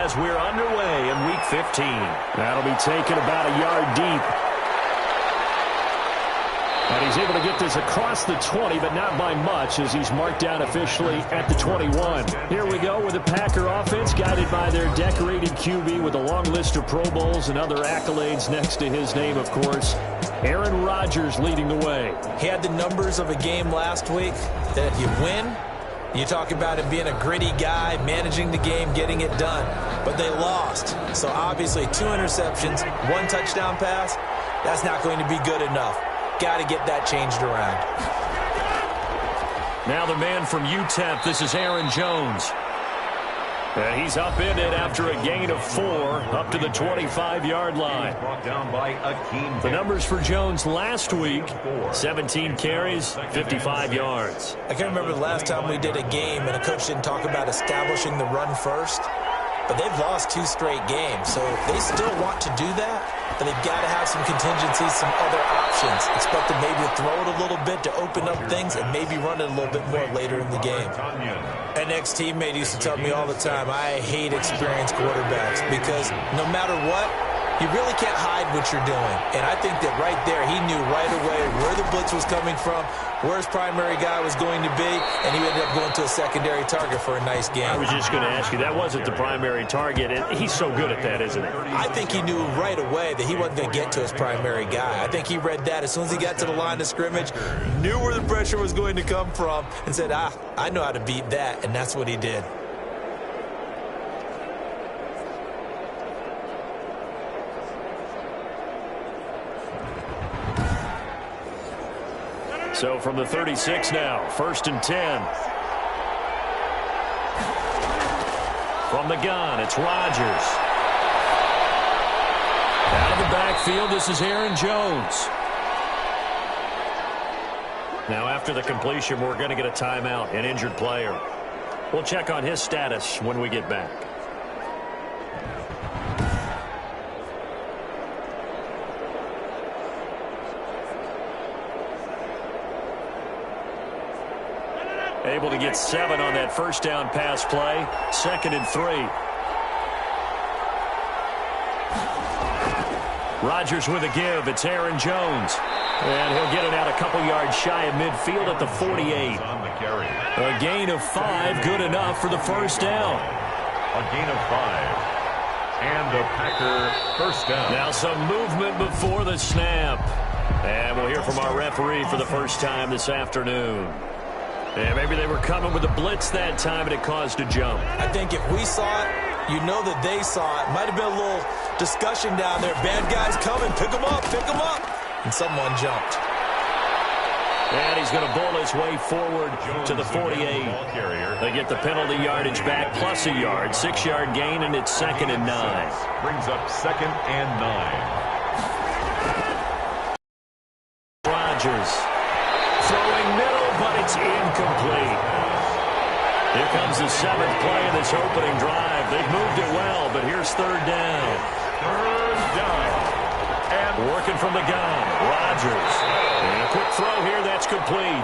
as we're underway in Week 15. That'll be taken about a yard deep. And he's able to get this across the 20, but not by much, as he's marked down officially at the 21. Here we go with the Packer offense, guided by their decorated QB with a long list of Pro Bowls and other accolades next to his name, of course. Aaron Rodgers leading the way. He had the numbers of a game last week that if you win, you talk about him being a gritty guy, managing the game, getting it done. But they lost. So obviously 2 interceptions, 1 touchdown pass, that's not going to be good enough. Got to get that changed around. Now the man from UTEP, this is Aaron Jones. He's upended after a gain of 4 up to the 25-yard line. The numbers for Jones last week, 17 carries, 55 yards. I can't remember the last time we did a game and a coach didn't talk about establishing the run first. But they've lost 2 straight games, so they still want to do that, but they've got to have some contingencies, some other options. Expect to maybe throw it a little bit to open up things and maybe run it a little bit more later in the game. An ex-teammate used to tell me all the time, I hate experienced quarterbacks because no matter what, you really can't hide what you're doing. And I think that right there, he knew right away where the blitz was coming from, where his primary guy was going to be, and he ended up going to a secondary target for a nice game. I was just going to ask you, that wasn't the primary target, and he's so good at that, isn't he? I think he knew right away that he wasn't going to get to his primary guy. I think he read that as soon as he got to the line of scrimmage, knew where the pressure was going to come from, and said, I know how to beat that, and that's what he did. So from the 36 now, 1st and 10. From the gun, it's Rodgers. Out of the backfield, this is Aaron Jones. Now after the completion, we're going to get a timeout, an injured player. We'll check on his status when we get back. Able to get 7 on that first down pass play. 2nd and 3. Rodgers with a give. It's Aaron Jones. And he'll get it out a couple yards shy of midfield at the 48. A gain of 5, good enough for the first down. A gain of 5. And the Packer first down. Now some movement before the snap. And we'll hear from our referee for the first time this afternoon. Yeah, maybe they were coming with a blitz that time and it caused a jump. I think if we saw it, you know that they saw it. Might have been a little discussion down there. Bad guys coming. Pick them up. Pick them up. And someone jumped. And he's going to bowl his way forward to the 48. They get the penalty yardage back plus a yard. 6-yard gain, and it's 2nd and 9. Brings up 2nd and 9. Rodgers throwing middle, but it's incomplete. Here comes the 7th play of this opening drive. They've moved it well, but here's 3rd down. 3rd down. And working from the gun, Rodgers. And a quick throw here, that's complete.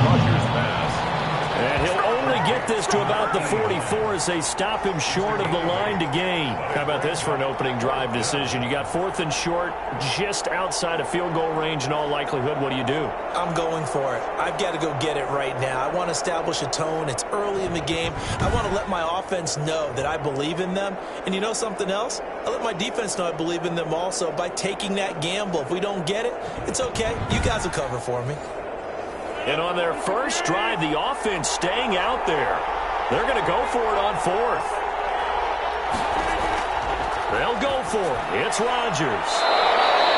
Rodgers pass. And he'll only get this to about the 44 as they stop him short of the line to gain. How about this for an opening drive decision? You got 4th and short, just outside of field goal range in all likelihood. What do you do? I'm going for it. I've got to go get it right now. I want to establish a tone. It's early in the game. I want to let my offense know that I believe in them. And you know something else? I let my defense know I believe in them also by taking that gamble. If we don't get it, it's okay. You guys will cover for me. And on their first drive, the offense staying out there. They're going to go for it on 4th. They'll go for it. It's Rodgers.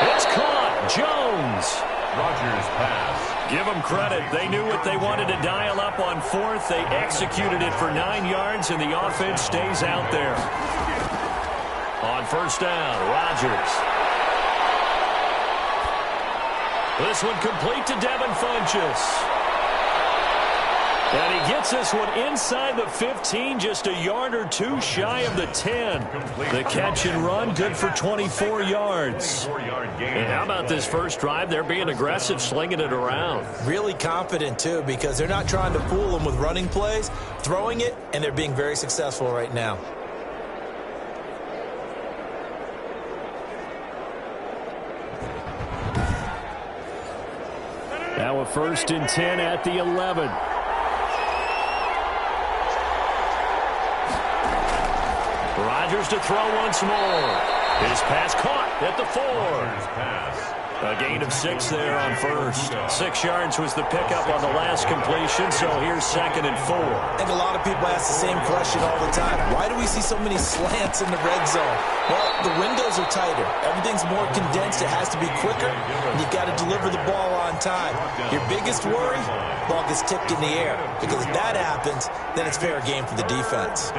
It's caught. Jones. Rodgers pass. Give them credit. They knew what they wanted to dial up on 4th. They executed it for 9 yards, and the offense stays out there. On 1st down, Rodgers. This one complete to Devin Funchess. And he gets this one inside the 15, just a yard or 2 shy of the 10. The catch and run, good for 24 yards. And how about this first drive? They're being aggressive, slinging it around. Really confident, too, because they're not trying to fool them with running plays, throwing it, and they're being very successful right now. Now a 1st and 10 at the 11. Rodgers to throw once more. His pass caught at the 4. A gain of 6 there on 1st. 6 yards was the pickup on the last completion, so here's 2nd and 4. I think a lot of people ask the same question all the time. Why do we see so many slants in the red zone? Well, the windows are tighter. Everything's more condensed. It has to be quicker, and you've got to deliver the ball on time. Your biggest worry? Ball gets tipped in the air. Because if that happens, then it's fair game for the defense.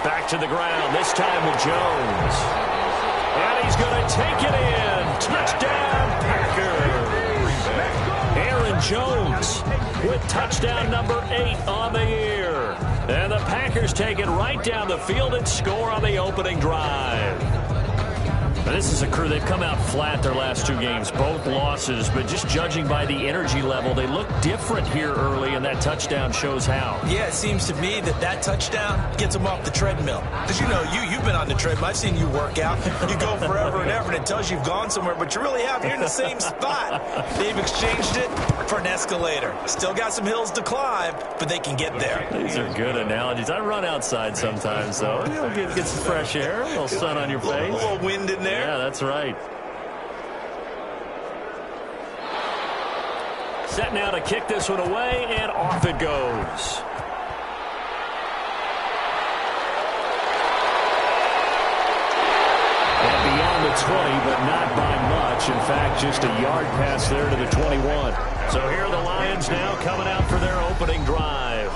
Back to the ground, this time with Jones. And he's going to take it in. Touchdown, Packers. Aaron Jones with touchdown number 8 on the year. And the Packers take it right down the field and score on the opening drive. Now, this is a crew, they've come out flat their last 2 games, both losses, but just judging by the energy level, they look different here early, and that touchdown shows how. Yeah, it seems to me that touchdown gets them off the treadmill. Because, you know, you've been on the treadmill. I've seen you work out. You go forever and ever, and it tells you you've gone somewhere, but you really haven't. You're in the same spot. They've exchanged it for an escalator. Still got some hills to climb, but they can get there. These are good analogies. I run outside sometimes, though. You know, get some fresh air, a little sun on your face. A little wind in there. Yeah, that's right. Set now to kick this one away, and off it goes. And beyond the 20, but not by much. In fact, just a yard pass there to the 21. So here are the Lions now coming out for their opening drive.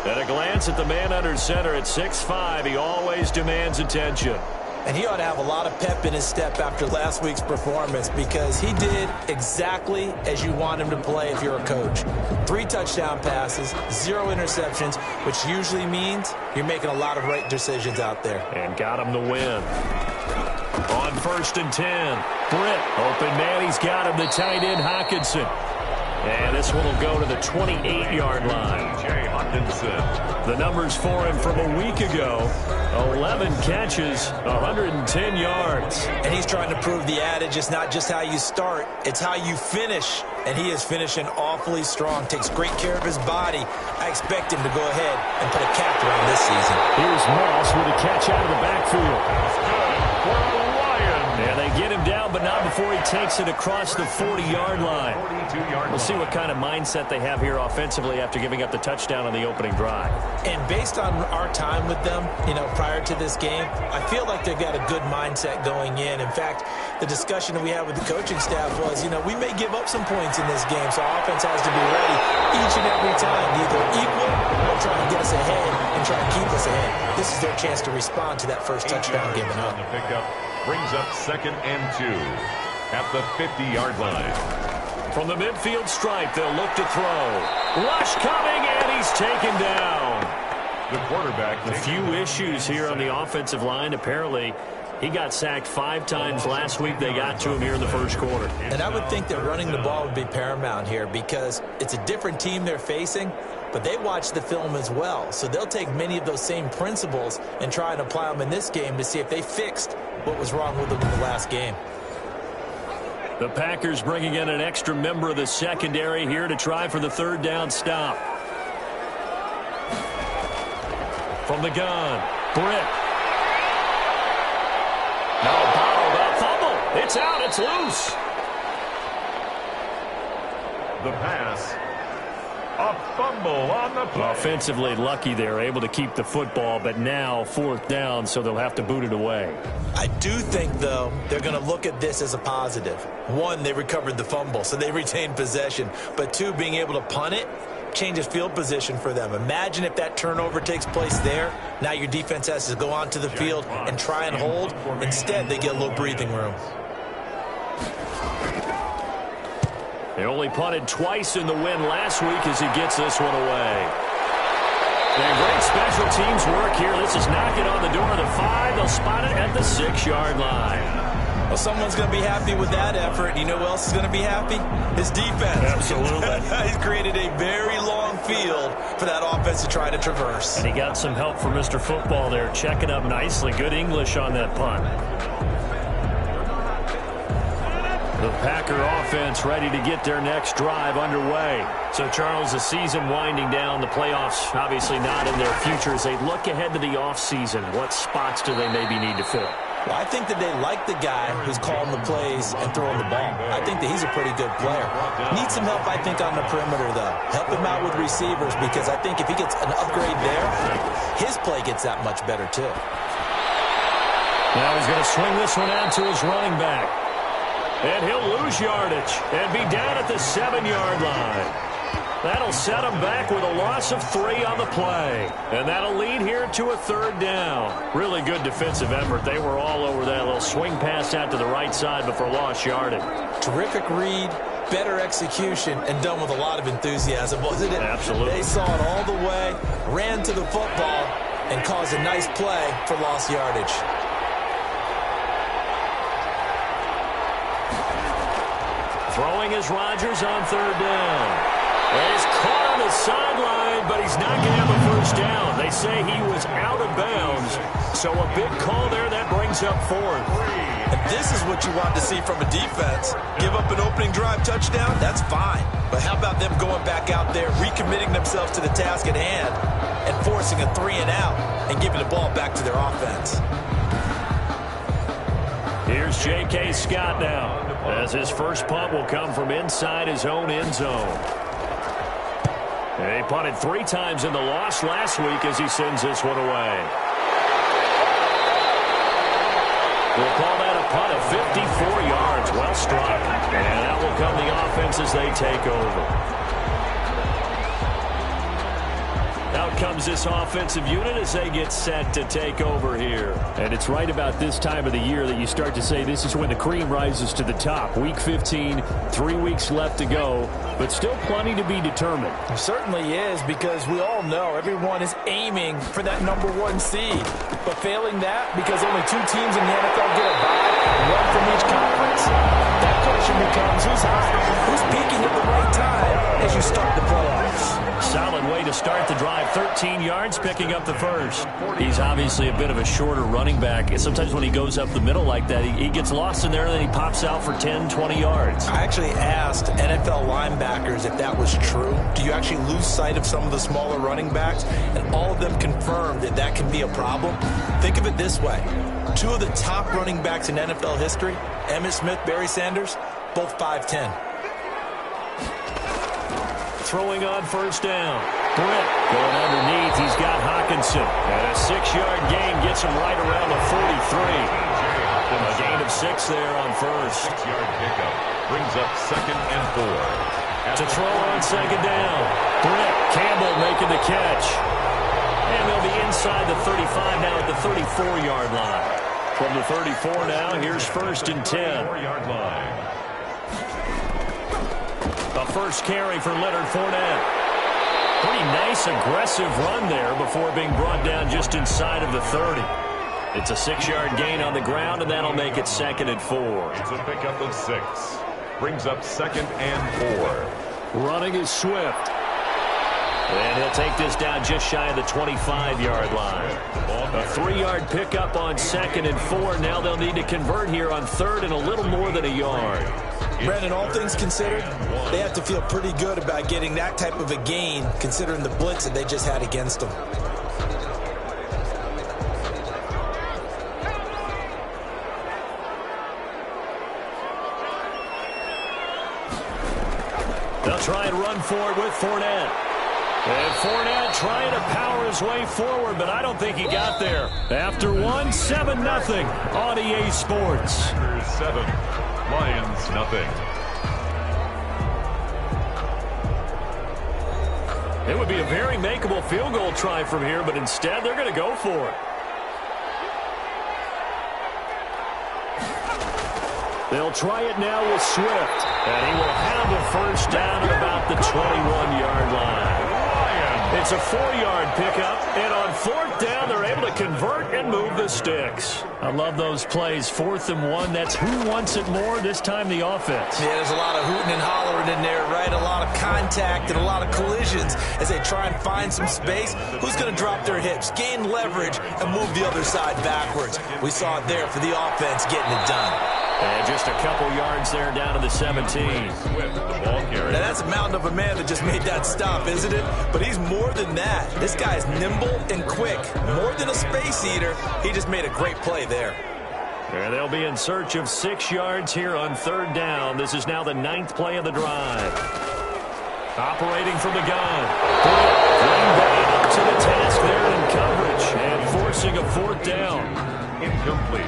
At a glance at the man under center at 6'5", he always demands attention. And he ought to have a lot of pep in his step after last week's performance because he did exactly as you want him to play if you're a coach. 3 touchdown passes, 0 interceptions, which usually means you're making a lot of right decisions out there. And got him the win. On 1st and 10, Britt, open man, he's got him, the tight end Hockenson. And this one will go to the 28-yard line. The numbers for him from a week ago, 11 catches, 110 yards. And he's trying to prove the adage, it's not just how you start, it's how you finish. And he is finishing awfully strong, takes great care of his body. I expect him to go ahead and put a cap around this season. Here's Moss with a catch out of the backfield. And they get him down, but not before he takes it across the 40-yard line. We'll see what kind of mindset they have here offensively after giving up the touchdown on the opening drive. And based on our time with them, you know, prior to this game, I feel like they've got a good mindset going in. In fact, the discussion that we had with the coaching staff was, you know, we may give up some points in this game, so our offense has to be ready each and every time, either equal or try and get us ahead and try and keep us ahead. This is their chance to respond to that first touchdown given up. The pickup brings up 2nd and 2 at the 50-yard line. From the midfield stripe, they'll look to throw. Rush coming, and he's taken down. The quarterback. A few issues here on the offensive line. Apparently, he got sacked 5 times last week. They got to him here in the first quarter. And I would think that running the ball would be paramount here because it's a different team they're facing, but they watch the film as well. So they'll take many of those same principles and try and apply them in this game to see if they fixed what was wrong with them in the last game. The Packers bringing in an extra member of the secondary here to try for the 3rd down stop. From the gun, Britt. No, bottled up fumble. It's out, it's loose. The pass. A fumble on the play. Offensively lucky they're able to keep the football, but now 4th down, so they'll have to boot it away. I do think, though, they're going to look at this as a positive. 1, they recovered the fumble, so they retained possession. But 2, being able to punt it changes field position for them. Imagine if that turnover takes place there. Now your defense has to go onto the field and try and hold. Instead, they get a little breathing room. They only punted twice in the win last week as he gets this one away. And great special teams work here. This is knocking on the door of the 5. They'll spot it at the 6-yard line. Well, someone's going to be happy with that effort. You know who else is going to be happy? His defense. Absolutely. He's created a very long field for that offense to try to traverse. And he got some help from Mr. Football there, checking up nicely. Good English on that punt. The Packer offense ready to get their next drive underway. So, Charles, the season winding down, the playoffs obviously not in their future. As they look ahead to the offseason, what spots do they maybe need to fill? Well, I think that they like the guy who's calling the plays and throwing the ball. I think that he's a pretty good player. Needs some help, I think, on the perimeter, though. Help him out with receivers, because I think if he gets an upgrade there, his play gets that much better, too. Now he's going to swing this one out to his running back. And he'll lose yardage and be down at the 7-yard line. That'll set him back with a loss of 3 on the play. And that'll lead here to a 3rd down. Really good defensive effort. They were all over that little swing pass out to the right side before lost yardage. Terrific read, better execution, and done with a lot of enthusiasm, wasn't it? Absolutely. They saw it all the way, ran to the football, and caused a nice play for lost yardage. Throwing is Rodgers on 3rd down. He's caught on the sideline, but he's not going to have a first down. They say he was out of bounds. So a big call there that brings up 4th. And this is what you want to see from a defense. Give up an opening drive touchdown, that's fine. But how about them going back out there, recommitting themselves to the task at hand, and forcing a 3-and-out and giving the ball back to their offense. Here's J.K. Scott now, as his first punt will come from inside his own end zone. He punted 3 times in the loss last week as he sends this one away. We'll call that a punt of 54 yards. Well struck. And out will come the offense as they take over. Out comes this offensive unit as they get set to take over here. And it's right about this time of the year that you start to say this is when the cream rises to the top. Week 15, 3 weeks left to go, but still plenty to be determined. It certainly is, because we all know everyone is aiming for that #1 seed. But failing that, because only 2 teams in the NFL get a bye, 1 from each conference, that question becomes who's high, who's peaking at the right time as you start the playoffs. Solid way to start the drive. 13 yards, picking up the first. He's obviously a bit of a shorter running back. Sometimes when he goes up the middle like that, he gets lost in there, and then he pops out for 10, 20 yards. I actually asked NFL linebackers if that was true. Do you actually lose sight of some of the smaller running backs? And all of them confirmed that that can be a problem. Think of it this way. 2 of the top running backs in NFL history, Emmitt Smith, Barry Sanders, both 5'10". Throwing on first down. Brett going underneath. He's got Hawkinson. And a 6-yard gain gets him right around the 43. A gain of 6 there on first. 6-yard pickup brings up 2nd and 4. To throw on 2nd down. Brett Campbell making the catch. And they'll be inside the 35 now at the 34-yard line. From the 34 now, here's 1st and 10. 4-yard line. A first carry for Leonard Fournette. Pretty nice, aggressive run there before being brought down just inside of the 30. It's a 6-yard gain on the ground, and that'll make it 2nd and 4. It's a pickup of 6. Brings up 2nd and 4. Running is Swift. And he'll take this down just shy of the 25-yard line. A 3-yard pickup on 2nd and 4. Now they'll need to convert here on 3rd and a little more than a yard. Brandon, all things considered, they have to feel pretty good about getting that type of a gain, considering the blitz that they just had against them. They'll try and run forward with Fournette. And Fournette trying to power his way forward, but I don't think he got there. After 1, 7-0 on EA Sports. Packers 7, Lions nothing. It would be a very makeable field goal try from here, but instead they're going to go for it. They'll try it now with Swift, and he will have a first down at about the 21-yard line. Lions It's a 4-yard pickup, and on 4th down, they're able to convert and move the sticks. I love those plays. 4th and 1, that's who wants it more, this time the offense. Yeah, there's a lot of hooting and hollering in there, right? A lot of contact and a lot of collisions as they try and find some space. Who's going to drop their hips, gain leverage, and move the other side backwards? We saw it there for the offense getting it done. And just a couple yards there down to the 17. Now, that's a mountain of a man that just made that stop, isn't it? But he's more than that. This guy's nimble and quick. More than a space eater, he just made a great play there. And they'll be in search of 6 yards here on 3rd down. This is now the 9th play of the drive. Operating from the gun. Green Bay up to the task there in coverage and forcing a 4th down. Incomplete.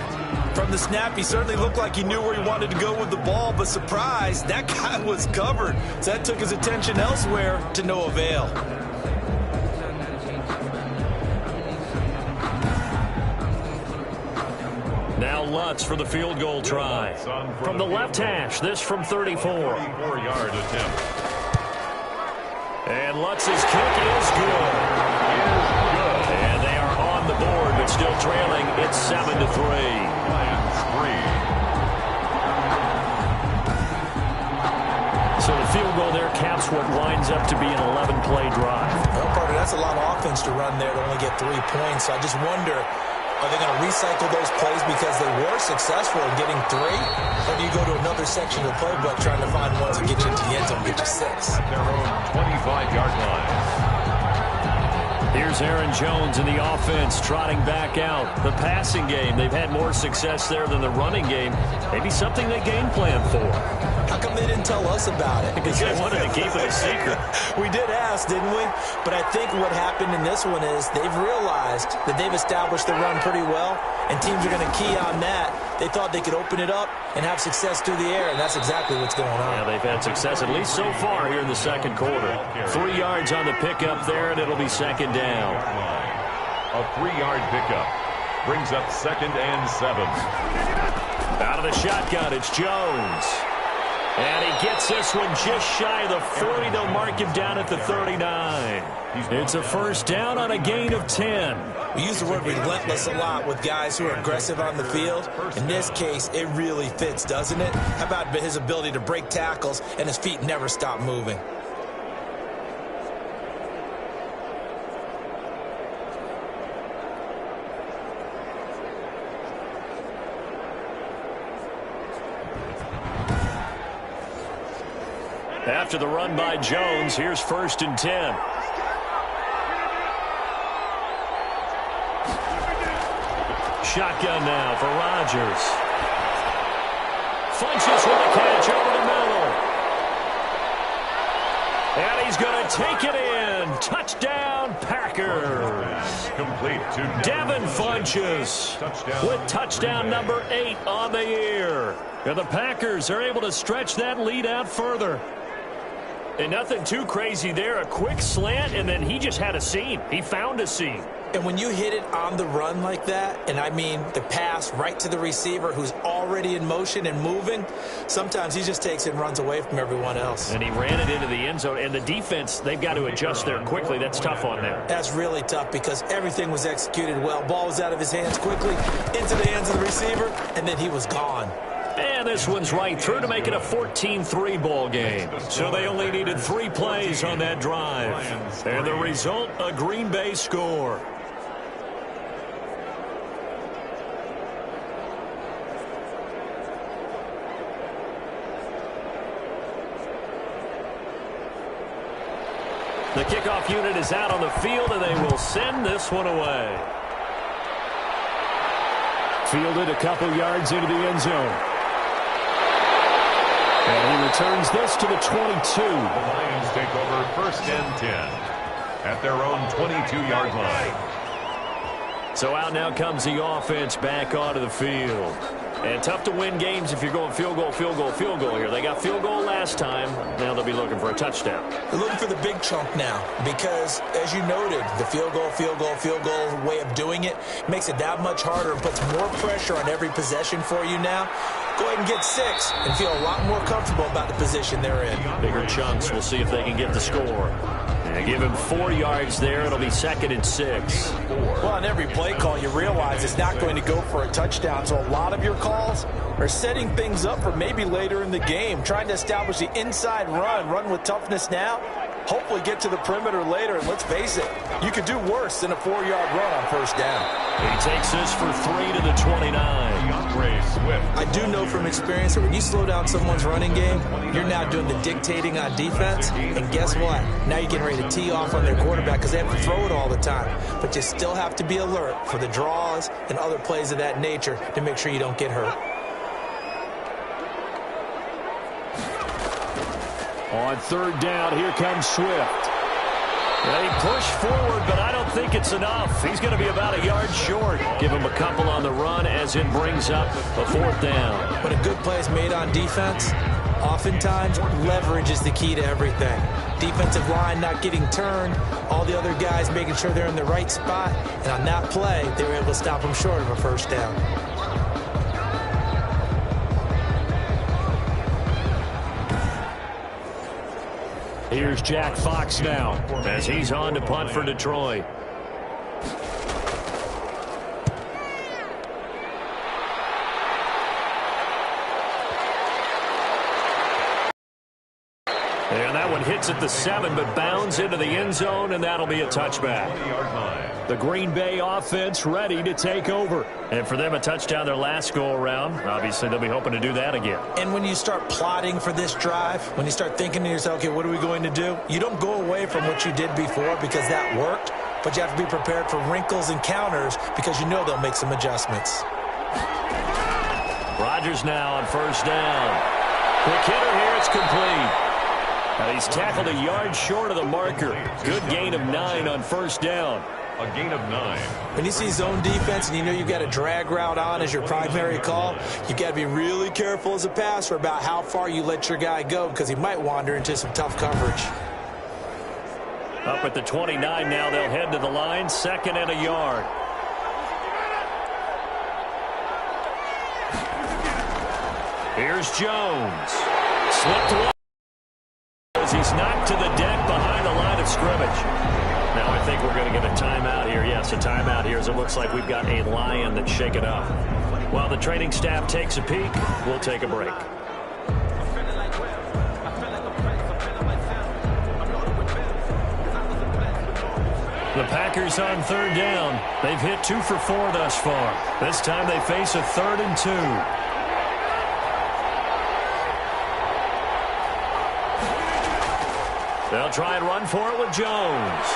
From the snap, he certainly looked like he knew where he wanted to go with the ball, but surprise, that guy was covered. So that took his attention elsewhere to no avail. Now Lutz for the field goal try. From the left hash, this from 34. 34-yard attempt. And Lutz's kick is good. And they are on the board, but still trailing. It's 7-3. Lions 3. So the field goal there caps what winds up to be an 11-play drive. Well, Carter, that's a lot of offense to run there to only get 3 points. So I just wonder, are they going to recycle those plays because they were successful in getting 3? Or do you go to another section of the playbook trying to find ones that get you into the end zone and get you 6? At their own 25-yard line. Here's Aaron Jones in the offense trotting back out. The passing game, they've had more success there than the running game. Maybe something they game plan for. How come they didn't tell us about it? Because they wanted to keep it a secret. We did ask, didn't we? But I think what happened in this one is they've realized that they've established the run pretty well, and teams are going to key on that. They thought they could open it up and have success through the air, and that's exactly what's going on. Yeah, they've had success at least so far here in the second quarter. 3 yards on the pickup there, and it'll be 2nd down. A 3-yard pickup brings up 2nd and 7. Out of the shotgun, it's Jones. And he gets this one just shy of the 40. They'll mark him down at the 39. It's a 1st down on a gain of 10. We use the word relentless a lot with guys who are aggressive on the field. In this case, it really fits, doesn't it? How about his ability to break tackles and his feet never stop moving? After the run by Jones, here's 1st and 10. Shotgun now for Rodgers. Funches with a catch over the middle. And he's going to take it in. Touchdown, Packers. Complete to Devin Funches with touchdown number 8 on the year. And the Packers are able to stretch that lead out further. And nothing too crazy there. A quick slant, and then he just had a seam. He found a seam. And when you hit it on the run like that, and I mean the pass right to the receiver who's already in motion and moving, sometimes he just takes it and runs away from everyone else. And he ran it into the end zone. And the defense, they've got to adjust there quickly. That's tough on them. That's really tough because everything was executed well. Ball was out of his hands quickly, into the hands of the receiver, and then he was gone. And this one's right through to make it a 14-3 ball game. So they only needed 3 plays on that drive. And the result, a Green Bay score. The kickoff unit is out on the field, and they will send this one away. Fielded a couple yards into the end zone. And he returns this to the 22. The Lions take over 1st and 10 at their own 22-yard line. So out now comes the offense back onto the field. And tough to win games if you're going field goal, field goal, field goal here. They got field goal last time. Now they'll be looking for a touchdown. They're looking for the big chunk now because, as you noted, the field goal, field goal, field goal way of doing it makes it that much harder and puts more pressure on every possession for you now. Go ahead and get 6 and feel a lot more comfortable about the position they're in. Bigger chunks. We'll see if they can get the score. They give him 4 yards there. It'll be 2nd and 6. Well, on every play call, you realize it's not going to go for a touchdown. So a lot of your calls are setting things up for maybe later in the game, trying to establish the inside run with toughness now, hopefully get to the perimeter later. And let's face it, you could do worse than a 4-yard run on first down. He takes this for 3 to the 29. I do know from experience that when you slow down someone's running game, you're now doing the dictating on defense. And guess what? Now you're getting ready to tee off on their quarterback because they have to throw it all the time. But you still have to be alert for the draws and other plays of that nature to make sure you don't get hurt. On 3rd down, here comes Swift. They push forward, but I don't think it's enough. He's going to be about a yard short. Give him a couple on the run as it brings up a 4th down. When a good play is made on defense, oftentimes leverage is the key to everything. Defensive line not getting turned, all the other guys making sure they're in the right spot, and on that play, they were able to stop them short of a first down. Here's Jack Fox now as he's on to punt for Detroit. And that one hits at the 7, but bounds into the end zone, and that'll be a touchback. The Green Bay offense ready to take over. And for them, a touchdown their last go-around. Obviously, they'll be hoping to do that again. And when you start plotting for this drive, when you start thinking to yourself, okay, what are we going to do? You don't go away from what you did before because that worked, but you have to be prepared for wrinkles and counters because you know they'll make some adjustments. Rodgers now on 1st down. Quick hitter here, it's complete. Now he's tackled a yard short of the marker. Good gain of 9 on 1st down. A gain of 9. When you see zone defense and you know you've got a drag route on as your primary call, you've got to be really careful as a passer about how far you let your guy go because he might wander into some tough coverage. Up at the 29 now, they'll head to the line, 2nd and a yard. Here's Jones. Slipped away as he's knocked to the deck behind the line of scrimmage. Now I think we're going to get a timeout here. Yes, a timeout here as it looks like we've got a lion that's shaken up. While the training staff takes a peek, we'll take a break. The Packers on 3rd down. They've hit 2 for 4 thus far. This time they face a 3rd and 2. They'll try and run for it with Jones.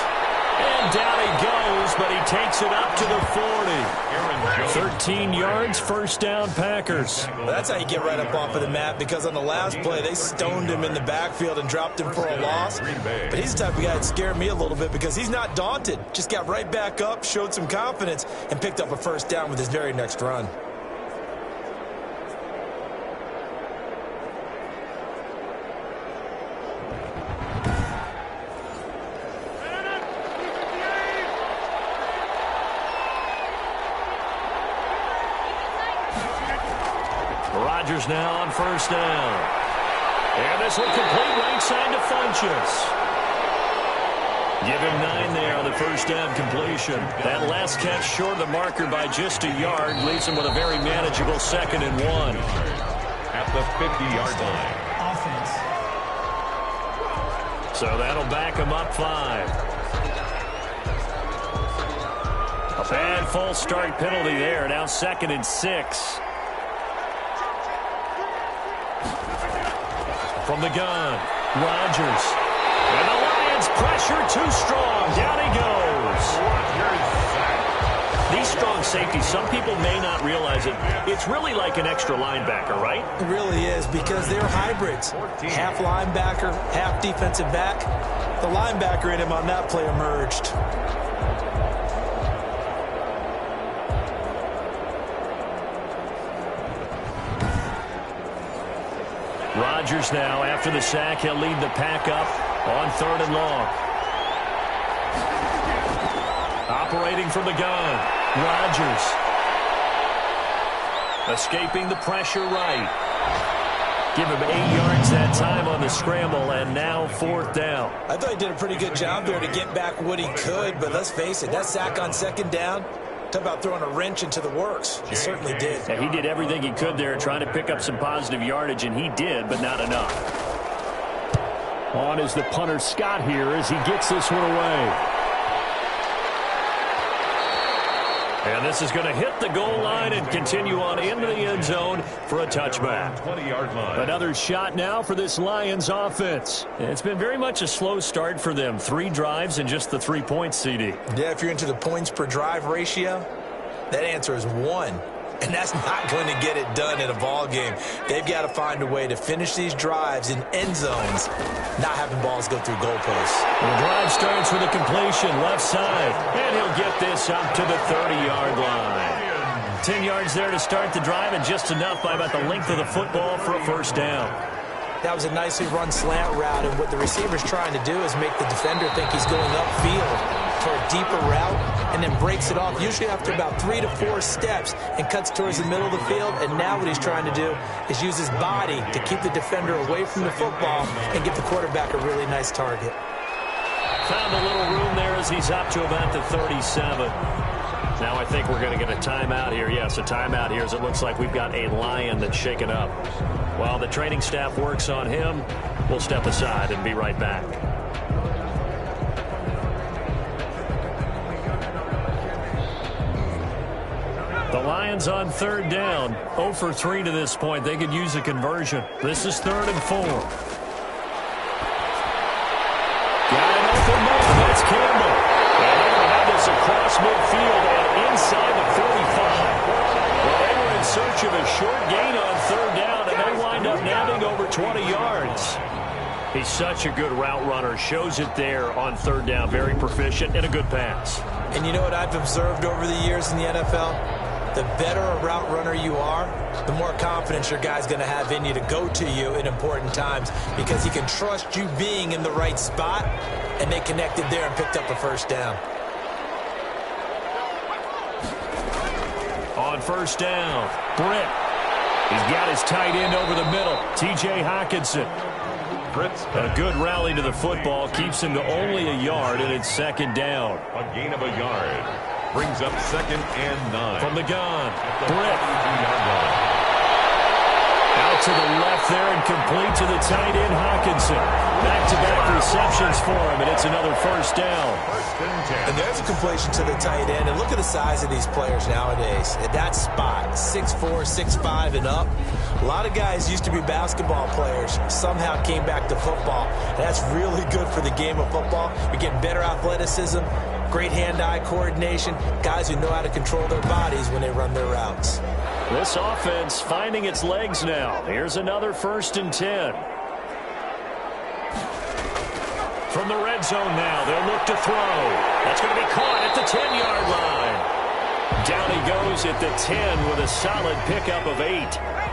And down he goes, but he takes it up to the 40. 13 yards, 1st down Packers. Well, that's how you get right up off of the mat because on the last play, they stoned him in the backfield and dropped him for a loss. But he's the type of guy that scared me a little bit because he's not daunted. Just got right back up, showed some confidence, and picked up a 1st down with his very next run. Rodgers now on 1st down. And this will complete right side to Funchess. Give him 9 there on the 1st down completion. That last catch short of the marker by just a yard leaves him with a very manageable 2nd and 1. At the 50-yard line. Offense. So that'll back him up 5. A bad false start penalty there. Now 2nd and 6. From the gun, Rodgers. And the Lions pressure too strong. Down he goes. These strong safeties, some people may not realize it. It's really like an extra linebacker, right? It really is because they're hybrids. Half linebacker, half defensive back. The linebacker in him on that play emerged. Rodgers now, after the sack, he'll lead the pack up on 3rd and long. Operating from the gun, Rodgers. Escaping the pressure right. Give him 8 yards that time on the scramble, and now 4th down. I thought he did a pretty good job there to get back what he could, but let's face it, that sack on 2nd down, talk about throwing a wrench into the works. He certainly did. Yeah, he did everything he could there trying to pick up some positive yardage, and he did, but not enough. On is the punter Scott here as he gets this one away. And this is going to hit the goal line and continue on into the end zone for a touchback. 20-yard line. Another shot now for this Lions offense. It's been very much a slow start for them. 3 drives and just the 3 points, CD. Yeah, if you're into the points per drive ratio, that answer is 1. And that's not going to get it done in a ball game. They've got to find a way to finish these drives in end zones, not having balls go through goalposts. The drive starts with a completion left side, and he'll get this up to the 30-yard line. 10 yards there to start the drive, and just enough by about the length of the football for a 1st down. That was a nicely run slant route, and what the receiver's trying to do is make the defender think he's going upfield for a deeper route, and then breaks it off, usually after about 3 to 4 steps, and cuts towards the middle of the field. And now what he's trying to do is use his body to keep the defender away from the football and give the quarterback a really nice target. Found a little room there as he's up to about the 37. Now I think we're going to get a timeout here. Yes, a timeout here as it looks like we've got a Lion that's shaken up. While the training staff works on him, we'll step aside and be right back. The Lions on 3rd down. 0 for 3 to this point. They could use a conversion. This is 3rd and 4. Got an open man. That's Campbell. And they're going to have this across midfield and inside the 45. Well, they were in search of a short gain on 3rd down, and they wind up nabbing over 20 yards. He's such a good route runner. Shows it there on 3rd down. Very proficient and a good pass. And you know what I've observed over the years in the NFL? The better a route runner you are, the more confidence your guy's going to have in you to go to you in important times, because he can trust you being in the right spot, and they connected there and picked up a 1st down. On 1st down, Britt. He's got his tight end over the middle, T.J. Hockenson. A good rally to the football, keeps him to only a yard, and it's 2nd down. A gain of a yard. Brings up 2nd and 9. From the gun, Britt. Out to the left there and complete to the tight end, Hockenson. Back-to-back receptions for him, and it's another 1st down. 1st and 10. And there's a completion to the tight end. And look at the size of these players nowadays. At that spot, 6'4", 6'5", and up. A lot of guys used to be basketball players, somehow came back to football. And that's really good for the game of football. You're getting better athleticism, great hand-eye coordination, guys who know how to control their bodies when they run their routes. This offense finding its legs now. Here's another 1st and 10. From the red zone now, they'll look to throw. That's going to be caught at the 10-yard line. Down he goes at the 10 with a solid pickup of 8.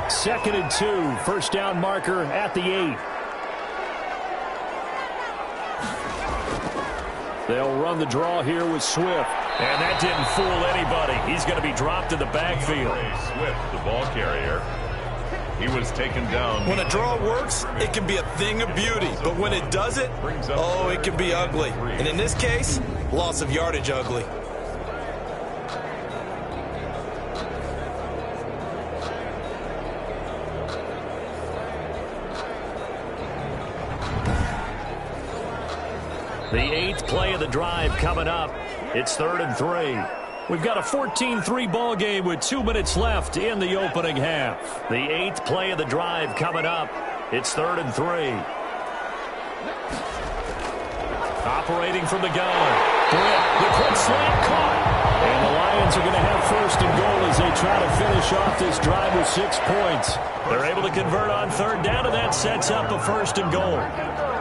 2nd and 2, 1st down marker at the 8. They'll run the draw here with Swift. And that didn't fool anybody. He's going to be dropped in the backfield. Swift, the ball carrier. He was taken down. When a draw works, it can be a thing of beauty. But when it doesn't, oh, it can be ugly. And in this case, loss of yardage ugly. The 8th play of the drive coming up. It's 3rd and 3. We've got a 14-3 ball game with 2 minutes left in the opening half. The 8th play of the drive coming up. It's 3rd and 3. Operating from the gun. Britt, the quick slant caught. And the Lions are going to have 1st and goal as they try to finish off this drive with 6 points. They're able to convert on 3rd down, and that sets up a 1st and goal.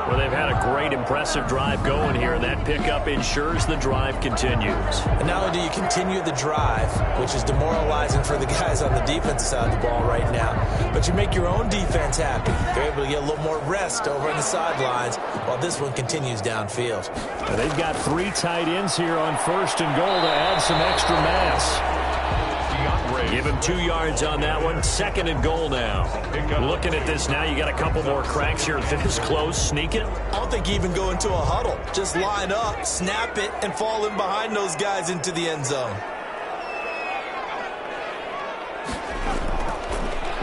Well, they've had a great, impressive drive going here, and that pickup ensures the drive continues. And not only do you continue the drive, which is demoralizing for the guys on the defensive side of the ball right now, but you make your own defense happy. They're able to get a little more rest over on the sidelines while this one continues downfield. And they've got 3 tight ends here on 1st and goal to add some extra mass. Give him 2 yards on that one. 2nd and goal now. Looking at this now, you got a couple more cracks here. This close, sneak it. I don't think even go into a huddle. Just line up, snap it, and fall in behind those guys into the end zone.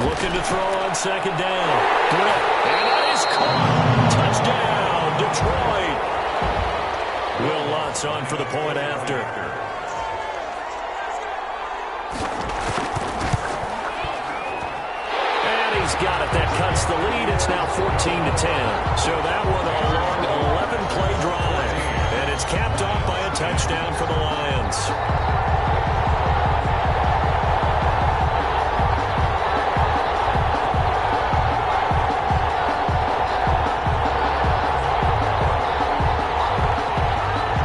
Looking to throw on 2nd down. Britt, and that is caught. Touchdown, Detroit. Will Lutz on for the point after. He's got it. That cuts the lead. It's now 14-10. So that one a long 11-play drive. And it's capped off by a touchdown for the Lions.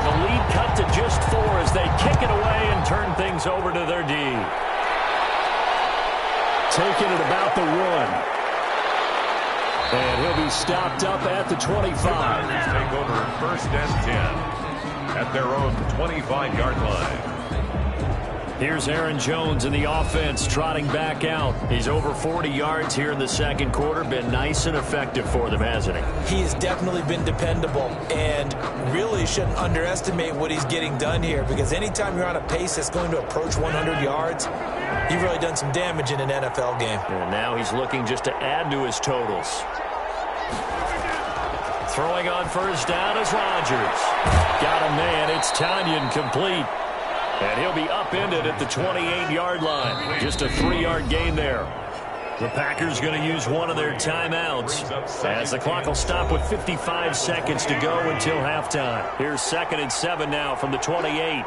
The lead cut to just 4 as they kick it away and turn things over to their D. Taking it about the 1. And he'll be stopped up at the 25. Take over 1st and 10 at their own 25-yard line. Here's Aaron Jones in the offense trotting back out. He's over 40 yards here in the 2nd quarter. Been nice and effective for them, hasn't he? He has definitely been dependable and really shouldn't underestimate what he's getting done here, because anytime you're on a pace that's going to approach 100 yards, you've really done some damage in an NFL game. And now he's looking just to add to his totals. Throwing on 1st down is Rodgers. Got a man. It's Tanyan complete. And he'll be upended at the 28-yard line. Just a 3-yard gain there. The Packers going to use one of their timeouts as the clock will stop with 55 seconds to go until halftime. Here's 2nd and 7 now from the 28.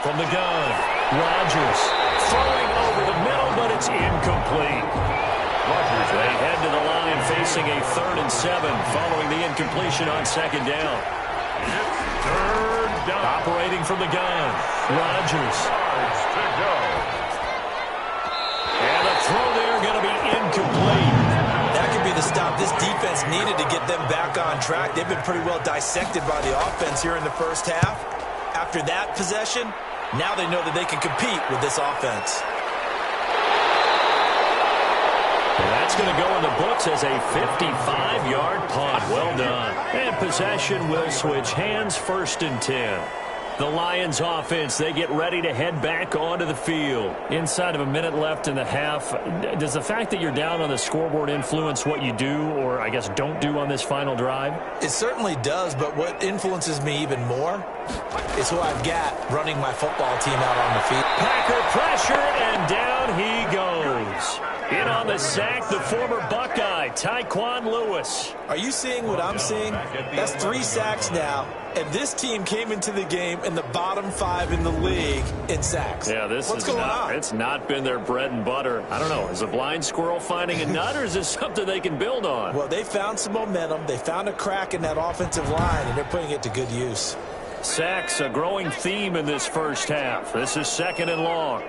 From the gun, Rodgers throwing over the middle, but it's incomplete. They head to the line facing a 3rd and 7 following the incompletion on 2nd down. Operating from the gun, Rodgers. And the throw there going to be incomplete. That could be the stop this defense needed to get them back on track. They've been pretty well dissected by the offense here in the 1st half. After that possession, now they know that they can compete with this offense. And that's going to go in the books as a 55-yard punt. Well done. And possession will switch hands. 1st and 10. The Lions offense, they get ready to head back onto the field. Inside of a minute left in the half, does the fact that you're down on the scoreboard influence what you do, or I guess don't do on this final drive? It certainly does, but what influences me even more is who I've got running my football team out on the field. Packer pressure, and down he goes. In on the sack, the former Buckeye, Tyquan Lewis. Are you seeing what I'm seeing? That's 3 sacks now, and this team came into the game in the bottom 5 in the league in sacks. Yeah, what's going on? It's not been their bread and butter. I don't know. Is a blind squirrel finding a nut, or is this something they can build on? Well, they found some momentum. They found a crack in that offensive line, and they're putting it to good use. Sacks, a growing theme in this 1st half. This is 2nd and long.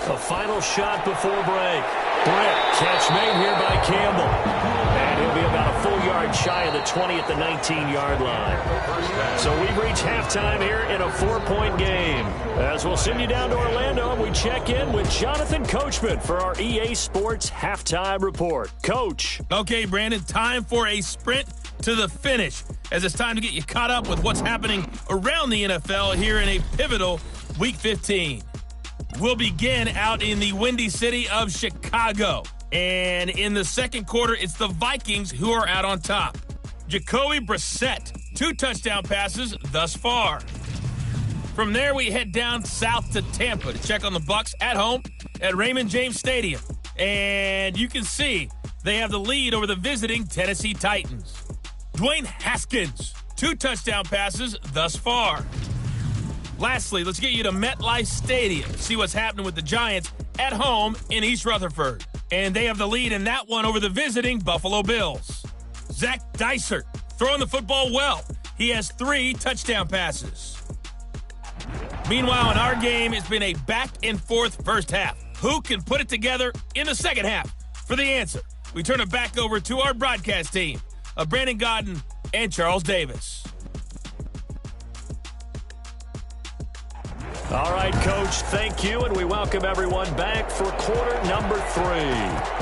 A final shot before break. Britt, catch made here by Campbell. And he'll be about a full yard shy of the 20 at the 19-yard line. So we've reached halftime here in a 4-point game. As we'll send you down to Orlando, and we check in with Jonathan Coachman for our EA Sports Halftime Report. Coach. Okay, Brandon, time for a sprint to the finish, as it's time to get you caught up with what's happening around the NFL here in a pivotal Week 15. We'll begin out in the Windy City of Chicago. And in the 2nd quarter, it's the Vikings who are out on top. Jacoby Brissett, 2 touchdown passes thus far. From there, we head down south to Tampa to check on the Bucs at home at Raymond James Stadium. And you can see they have the lead over the visiting Tennessee Titans. Dwayne Haskins, 2 touchdown passes thus far. Lastly, let's get you to MetLife Stadium to see what's happening with the Giants at home in East Rutherford. And they have the lead in that one over the visiting Buffalo Bills. Zach Dysert throwing the football well. He has 3 touchdown passes. Meanwhile, in our game, it's been a back-and-forth 1st half. Who can put it together in the 2nd half? For the answer, we turn it back over to our broadcast team of Brandon Godden and Charles Davis. All right, Coach, thank you, and we welcome everyone back for quarter number 3.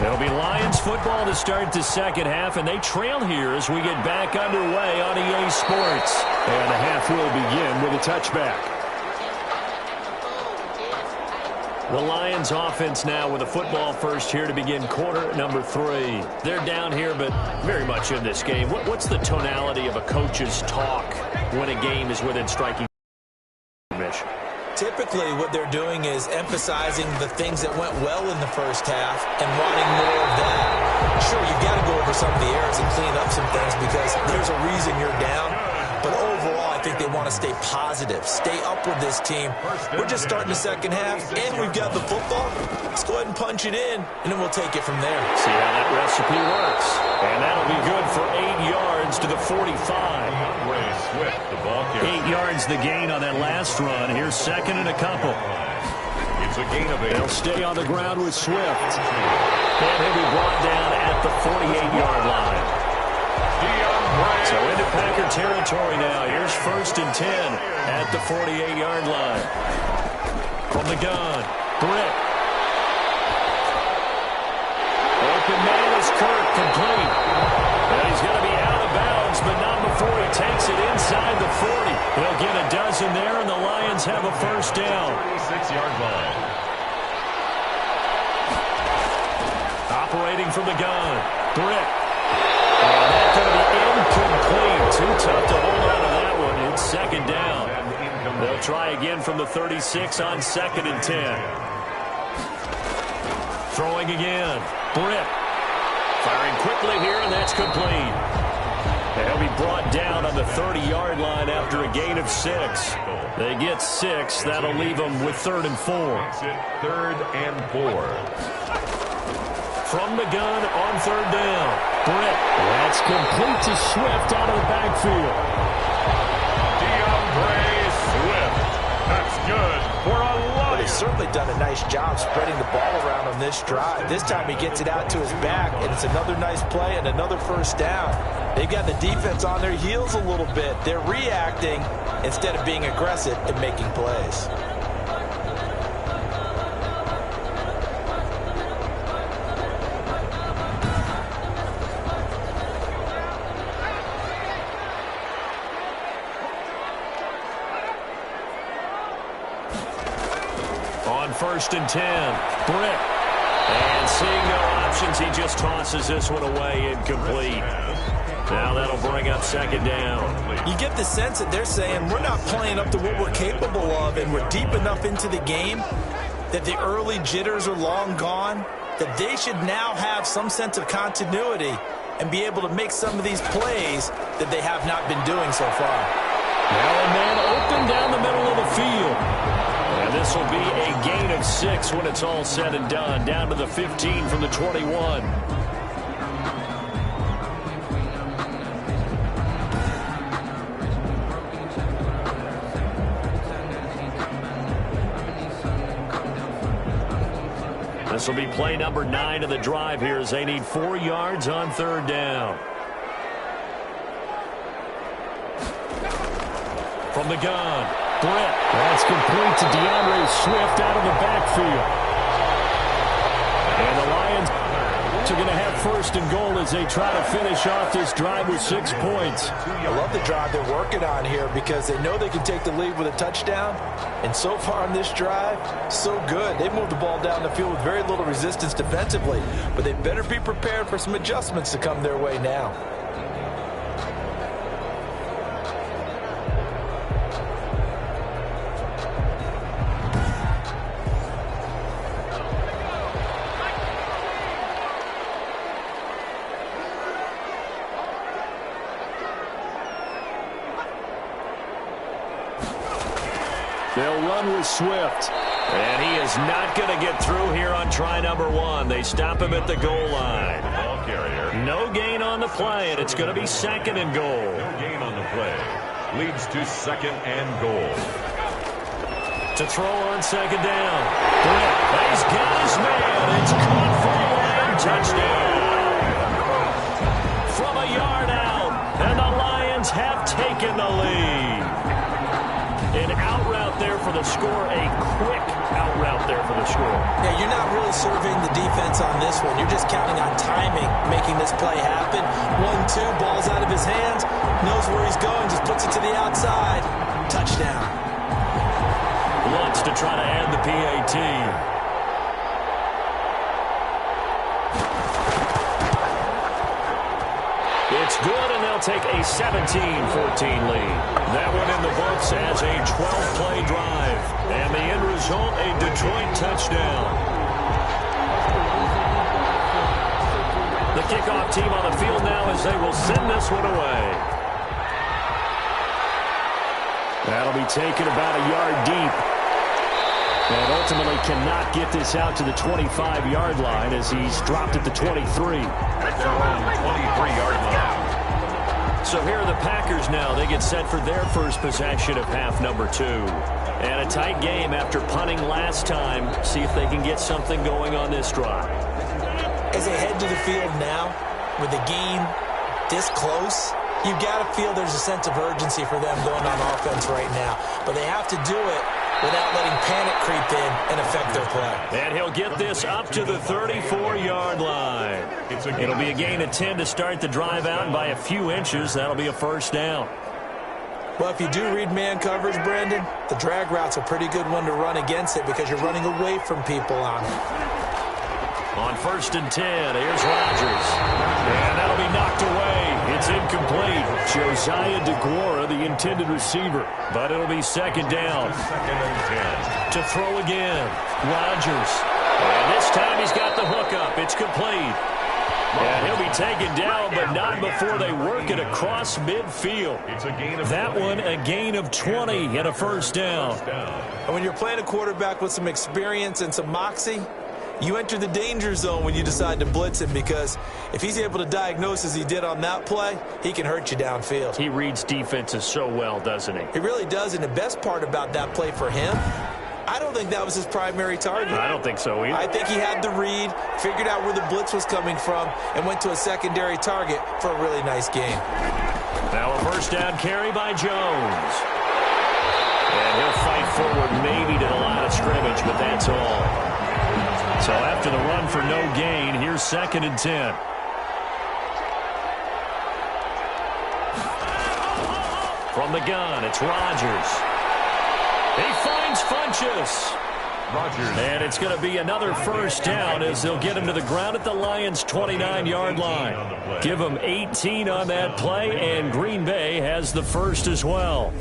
It'll be Lions football to start the second half, and they trail here as we get back underway on EA Sports. And the half will begin with a touchback. The Lions offense now with a football first here to begin quarter number 3. They're down here, but very much in this game. What's the tonality of a coach's talk when a game is within striking range? Typically, what they're doing is emphasizing the things that went well in the first half and wanting more of that. Sure, you've got to go over some of the errors and clean up some things because there's a reason you're down. But overall, I think they want to stay positive, stay up with this team. We're just starting the second half, and we've got the football. Let's go ahead and punch it in, and then we'll take it from there. See how that recipe works. And that'll be good for 8 yards to the 45. 8 yards the gain on that last run. Here's second and a couple. It's a gain of 8. They'll stay on the ground with Swift. And he'll be brought down at the 48-yard line. So into Packer territory now. Here's first and 10 at the 48-yard line. From the gun, Britt. Open man is Kirk, complete. And he's going to be out of bounds, but not before he takes it inside the 40. He'll get a dozen there, and the Lions have a first down. 36-yard line. Operating from the gun, Britt. And that's going to be incomplete. Too tough to hold on to that one. It's second down. They'll try again from the 36 on second and 10. Throwing again. Britt. Firing quickly here, and that's complete. And he'll be brought down on the 30-yard line after a gain of 6. They get 6. That'll leave them with 3rd and 4. Third and 4. From the gun on 3rd down. Britt. That's complete to Swift out of the backfield. Swift. That's good for a lot. They've certainly done a nice job spreading the ball around on this drive. This time he gets it out to his back, and it's another nice play and another first down. They've got the defense on their heels a little bit. They're reacting instead of being aggressive and making plays. First and 10. Britt. And seeing no options, he just tosses this one away, incomplete. Now that'll bring up second down. You get the sense that they're saying we're not playing up to what we're capable of, and we're deep enough into the game that the early jitters are long gone, that they should now have some sense of continuity and be able to make some of these plays that they have not been doing so far. Now a man open down the middle of the field. And this will be a gain of 6 when it's all said and done. Down to the 15 from the 21. This will be play number 9 of the drive here as they need 4 yards on 3rd down. From the gun, Britt. That's complete to Swift out of the backfield. And the Lions are going to have first and goal as they try to finish off this drive with 6 points. I love the drive they're working on here because they know they can take the lead with a touchdown. And so far on this drive, so good. They've moved the ball down the field with very little resistance defensively. But they better be prepared for some adjustments to come their way now. They'll run with Swift. And he is not going to get through here on try number 1. They stop him at the goal line. Ball carrier. No gain on the play, and it's going to be second and goal. No gain on the play. Leads to second and goal. To throw on second down. He's got his man. It's caught for a Lion touchdown. From a yard out, and the Lions have taken the lead. An out route there for the they'll score a quick out route there for the score. Yeah, you're not really surveying the defense on this one. You're just counting on timing, making this play happen. 1-2, ball's out of his hands, knows where he's going, just puts it to the outside. Touchdown. Lutz to try to add the PAT. It's good, and they'll take a 17-14 lead. That one in the books as a 12-play drive. And the end result, a Detroit touchdown. The kickoff team on the field now as they will send this one away. That'll be taken about a yard deep. And ultimately cannot get this out to the 25-yard line as he's dropped at the 23. At their own 23-yard line. So here are the Packers now. They get set for their first possession of half number 2. And a tight game after punting last time. See if they can get something going on this drive. As they head to the field now, with the game this close, you've got to feel there's a sense of urgency for them going on offense right now. But they have to do it without letting panic creep in and affect their play. And he'll get this up to the 34-yard line. It'll be a gain of 10 to start the drive out, and by a few inches, that'll be a first down. Well, if you do read man coverage, Brandon, the drag route's a pretty good one to run against it because you're running away from people on it. On 1st and 10, here's Rodgers. And that'll be knocked away. It's incomplete. Josiah DeGuara, the intended receiver. But it'll be second down. 2nd and 10. To throw again. Rodgers. And this time he's got the hook up. It's complete. And he'll be taken down, but not before they work it across midfield. It's a gain of that one, a gain of 20 and a first down. And when you're playing a quarterback with some experience and some moxie, you enter the danger zone when you decide to blitz him, because if he's able to diagnose as he did on that play, he can hurt you downfield. He reads defenses so well, doesn't he? He really does, and the best part about that play for him, I don't think that was his primary target. I don't think so either. I think he had the read, figured out where the blitz was coming from, and went to a secondary target for a really nice game. Now a first down carry by Jones. And he'll fight forward maybe to the line of scrimmage, but that's all. So after the run for no gain, here's 2nd and 10. From the gun, it's Rodgers. He finds Funchess. Rodgers. And it's going to be another first down as they'll get him to the ground at the Lions' 29-yard line. Give him 18 on that play, and Green Bay has the first as well.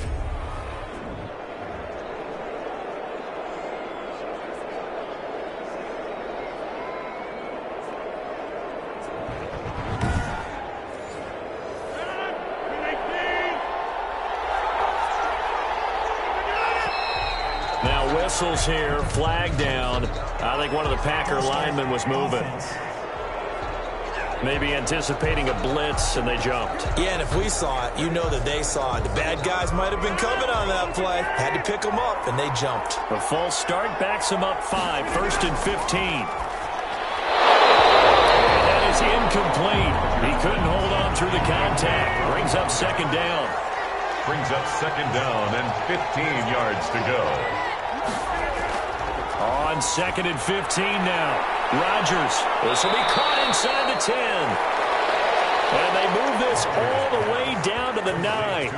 Whistles here, flag down. I think one of the Packer linemen was moving. Maybe anticipating a blitz, and they jumped. Yeah, and if we saw it, you know that they saw it. The bad guys might have been coming on that play. Had to pick them up, and they jumped. A false start backs them up 5, 1st and 15. And that is incomplete. He couldn't hold on through the contact. Brings up 2nd down. Brings up 2nd down and 15 yards to go. On 2nd and 15 now. Rodgers. This will be caught inside the 10. And they move this all the way down to the 9.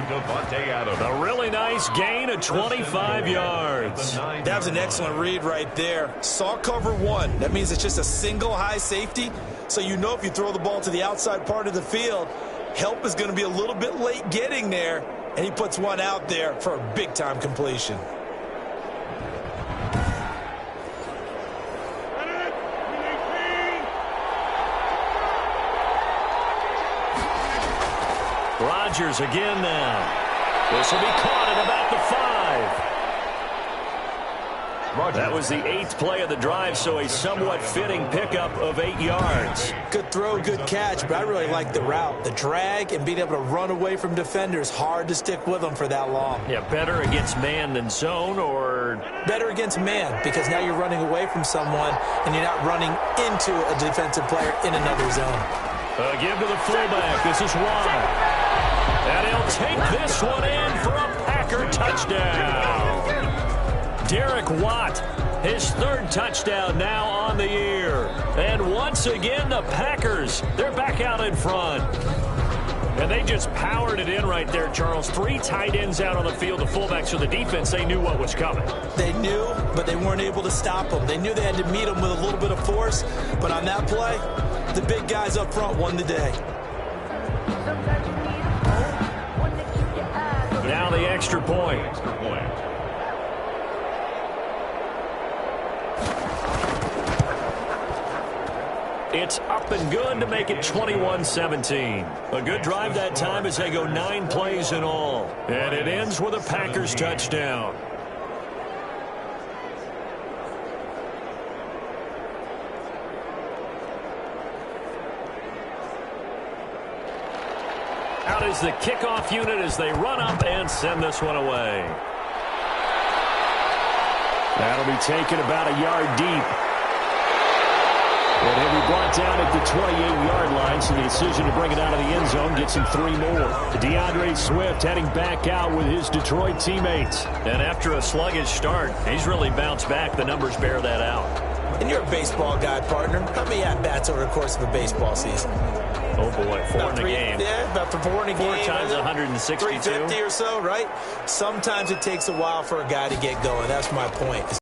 A really nice gain of 25 yards. That was an excellent read right there. Saw cover 1. That means it's just a single high safety. So you know if you throw the ball to the outside part of the field, help is going to be a little bit late getting there. And he puts one out there for a big-time completion. Rodgers again now. This will be caught at about the 5. Rodgers. That was the 8th play of the drive, so a somewhat fitting pickup of 8 yards. Good throw, good catch, but I really like the route. The drag and being able to run away from defenders, hard to stick with them for that long. Yeah, better against man than zone, or? Better against man, because now you're running away from someone and you're not running into a defensive player in another zone. Give to the fullback. This is Watt. And he'll take this one in for a Packer touchdown. Derek Watt, his third touchdown now on the year. And once again, the Packers, they're back out in front. And they just powered it in right there, Charles. 3 tight ends out on the field, the fullbacks for the defense. They knew what was coming. They knew, but they weren't able to stop them. They knew they had to meet them with a little bit of force. But on that play, the big guys up front won the day. Now the extra point. It's up and good to make it 21-17. A good drive that time as they go 9 plays in all. And it ends with a Packers touchdown. Out is the kickoff unit as they run up and send this one away. That'll be taken about a yard deep. And he'll be brought down at the 28-yard line, so the decision to bring it out of the end zone gets him 3 more. DeAndre Swift heading back out with his Detroit teammates. And after a sluggish start, he's really bounced back. The numbers bear that out. And you're a baseball guy, partner. How many at-bats over the course of a baseball season? Oh, boy, 4 in a game. Yeah, about 4 in a game. 4 times 162. 350 or so, right? Sometimes it takes a while for a guy to get going. That's my point.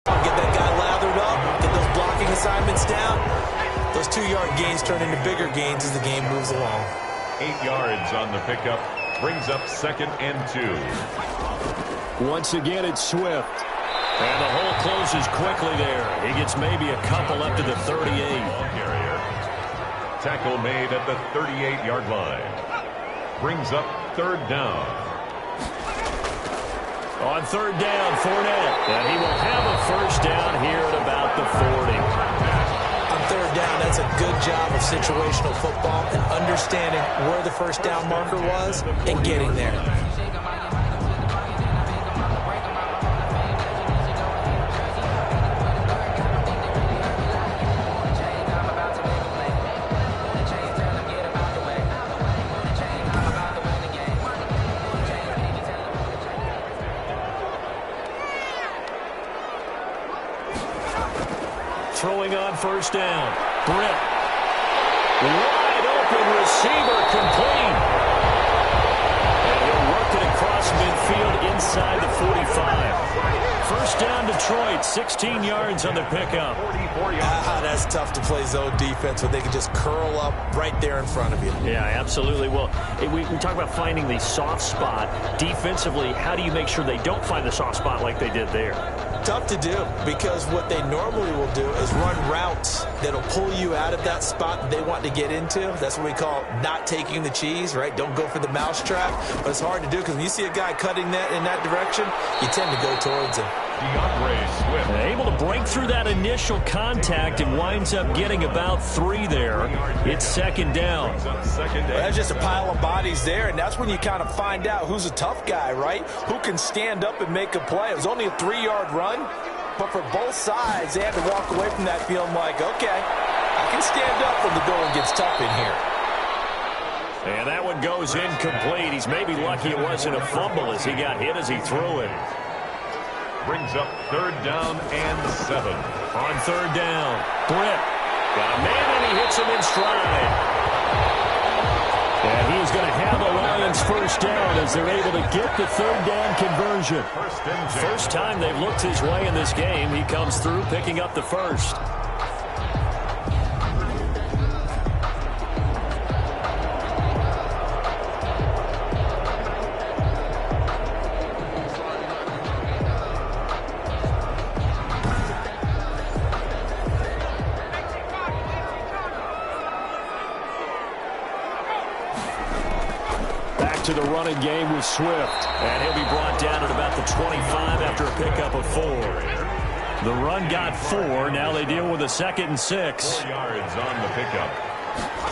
Get that guy lathered up, get those blocking assignments down. Those 2-yard gains turn into bigger gains as the game moves along. 8 yards on the pickup. Brings up 2nd and 2. Once again, it's Swift. And the hole closes quickly there. He gets maybe a couple up to the 38. Tackle made at the 38-yard line. Brings up 3rd down. On 3rd down, Fournette. And he will have a first down here at about the 40. On 3rd down, that's a good job of situational football and understanding where the first down marker was and getting there. Throwing on first down. Britt. Wide open receiver complete. And he'll work it across midfield inside the 45. First down Detroit, 16 yards on the pickup. That's tough to play zone defense when they can just curl up right there in front of you. Yeah, absolutely. Well, we talk about finding the soft spot. Defensively, how do you make sure they don't find the soft spot like they did there? Tough to do, because what they normally will do is run routes that'll pull you out of that spot that they want to get into. That's what we call not taking the cheese, right? Don't go for the mousetrap. But it's hard to do because when you see a guy cutting that in that direction, you tend to go towards him. DeAndre Swift. Able to break through that initial contact and winds up getting about 3 there. It's 2nd down. That's just a pile of bodies there, and that's when you kind of find out who's a tough guy, right? Who can stand up and make a play. It was only a 3-yard run, but for both sides, they had to walk away from that feeling like, okay, I can stand up when the going gets tough in here. And that one goes incomplete. He's maybe lucky it wasn't a fumble as he got hit as he threw it. Brings up 3rd down and 7. On 3rd down, Britt. Got a man and he hits him in stride. And he's going to have the Lions first down as they're able to get the 3rd down conversion. First time they've looked his way in this game. He comes through picking up the first. To the running game with Swift. And he'll be brought down at about the 25 after a pickup of 4. The run got 4. Now they deal with a 2nd and 6. 4 yards on the pickup.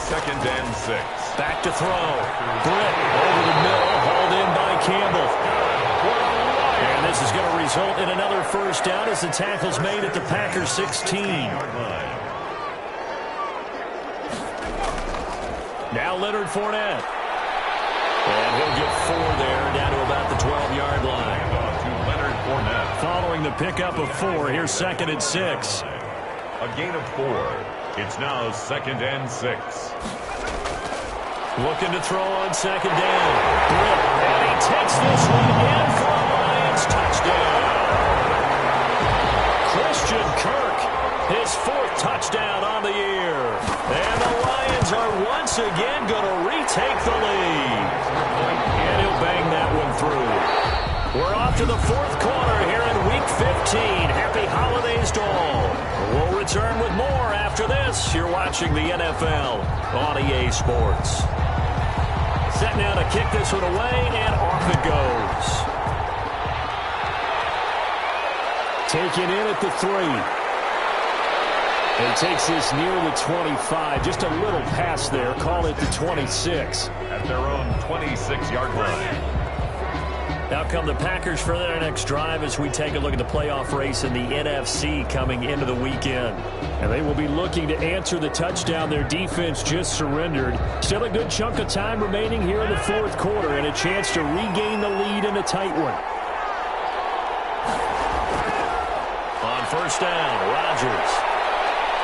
2nd and 6. Back to throw. Britt over the middle. Hauled in by Campbell. And this is going to result in another first down as the tackle's made at the Packers 16. Now Leonard Fournette. And he'll get 4 there, down to about the 12-yard line. Following the pickup of 4, here's 2nd and 6. A gain of 4. It's now 2nd and 6. Looking to throw on 2nd down. And he takes this one in for a Lions touchdown. Christian Kirk, his 4th touchdown on the year. And the Lions are once again going to retake the lead. And he'll bang that one through. We're off to the 4th quarter here in Week 15. Happy holidays to all. We'll return with more after this. You're watching the NFL on EA Sports. Set now to kick this one away, and off it goes. Taken in at the 3. And takes this near the 25. Just a little pass there. Call it the 26. At their own 26-yard line. Out come the Packers for their next drive as we take a look at the playoff race in the NFC coming into the weekend. And they will be looking to answer the touchdown their defense just surrendered. Still a good chunk of time remaining here in the 4th quarter and a chance to regain the lead in a tight one. On 1st down, Rodgers.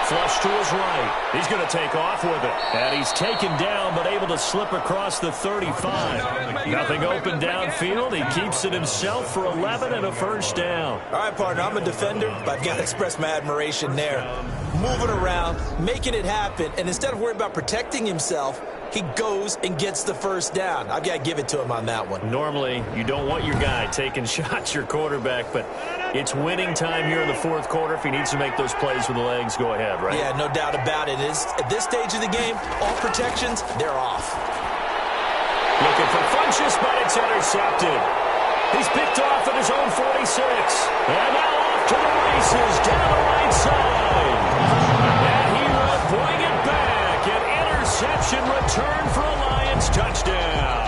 Flush to his right. He's going to take off with it. And he's taken down, but able to slip across the 35. Nothing open downfield. He keeps it himself for 11 and a 1st down. All right, partner, I'm a defender, but I've got to express my admiration there. Moving around, making it happen, and instead of worrying about protecting himself, he goes and gets the 1st down. I've got to give it to him on that one. Normally, you don't want your guy taking shots, your quarterback, but it's winning time here in the 4th quarter. If he needs to make those plays with the legs, go ahead, right? Yeah, no doubt about it. At this stage of the game, all protections, they're off. Looking for Funchess, but it's intercepted. He's picked off at his own 46. And now off to the races down the right side. And he will bring it back. An interception return for a Lions touchdown.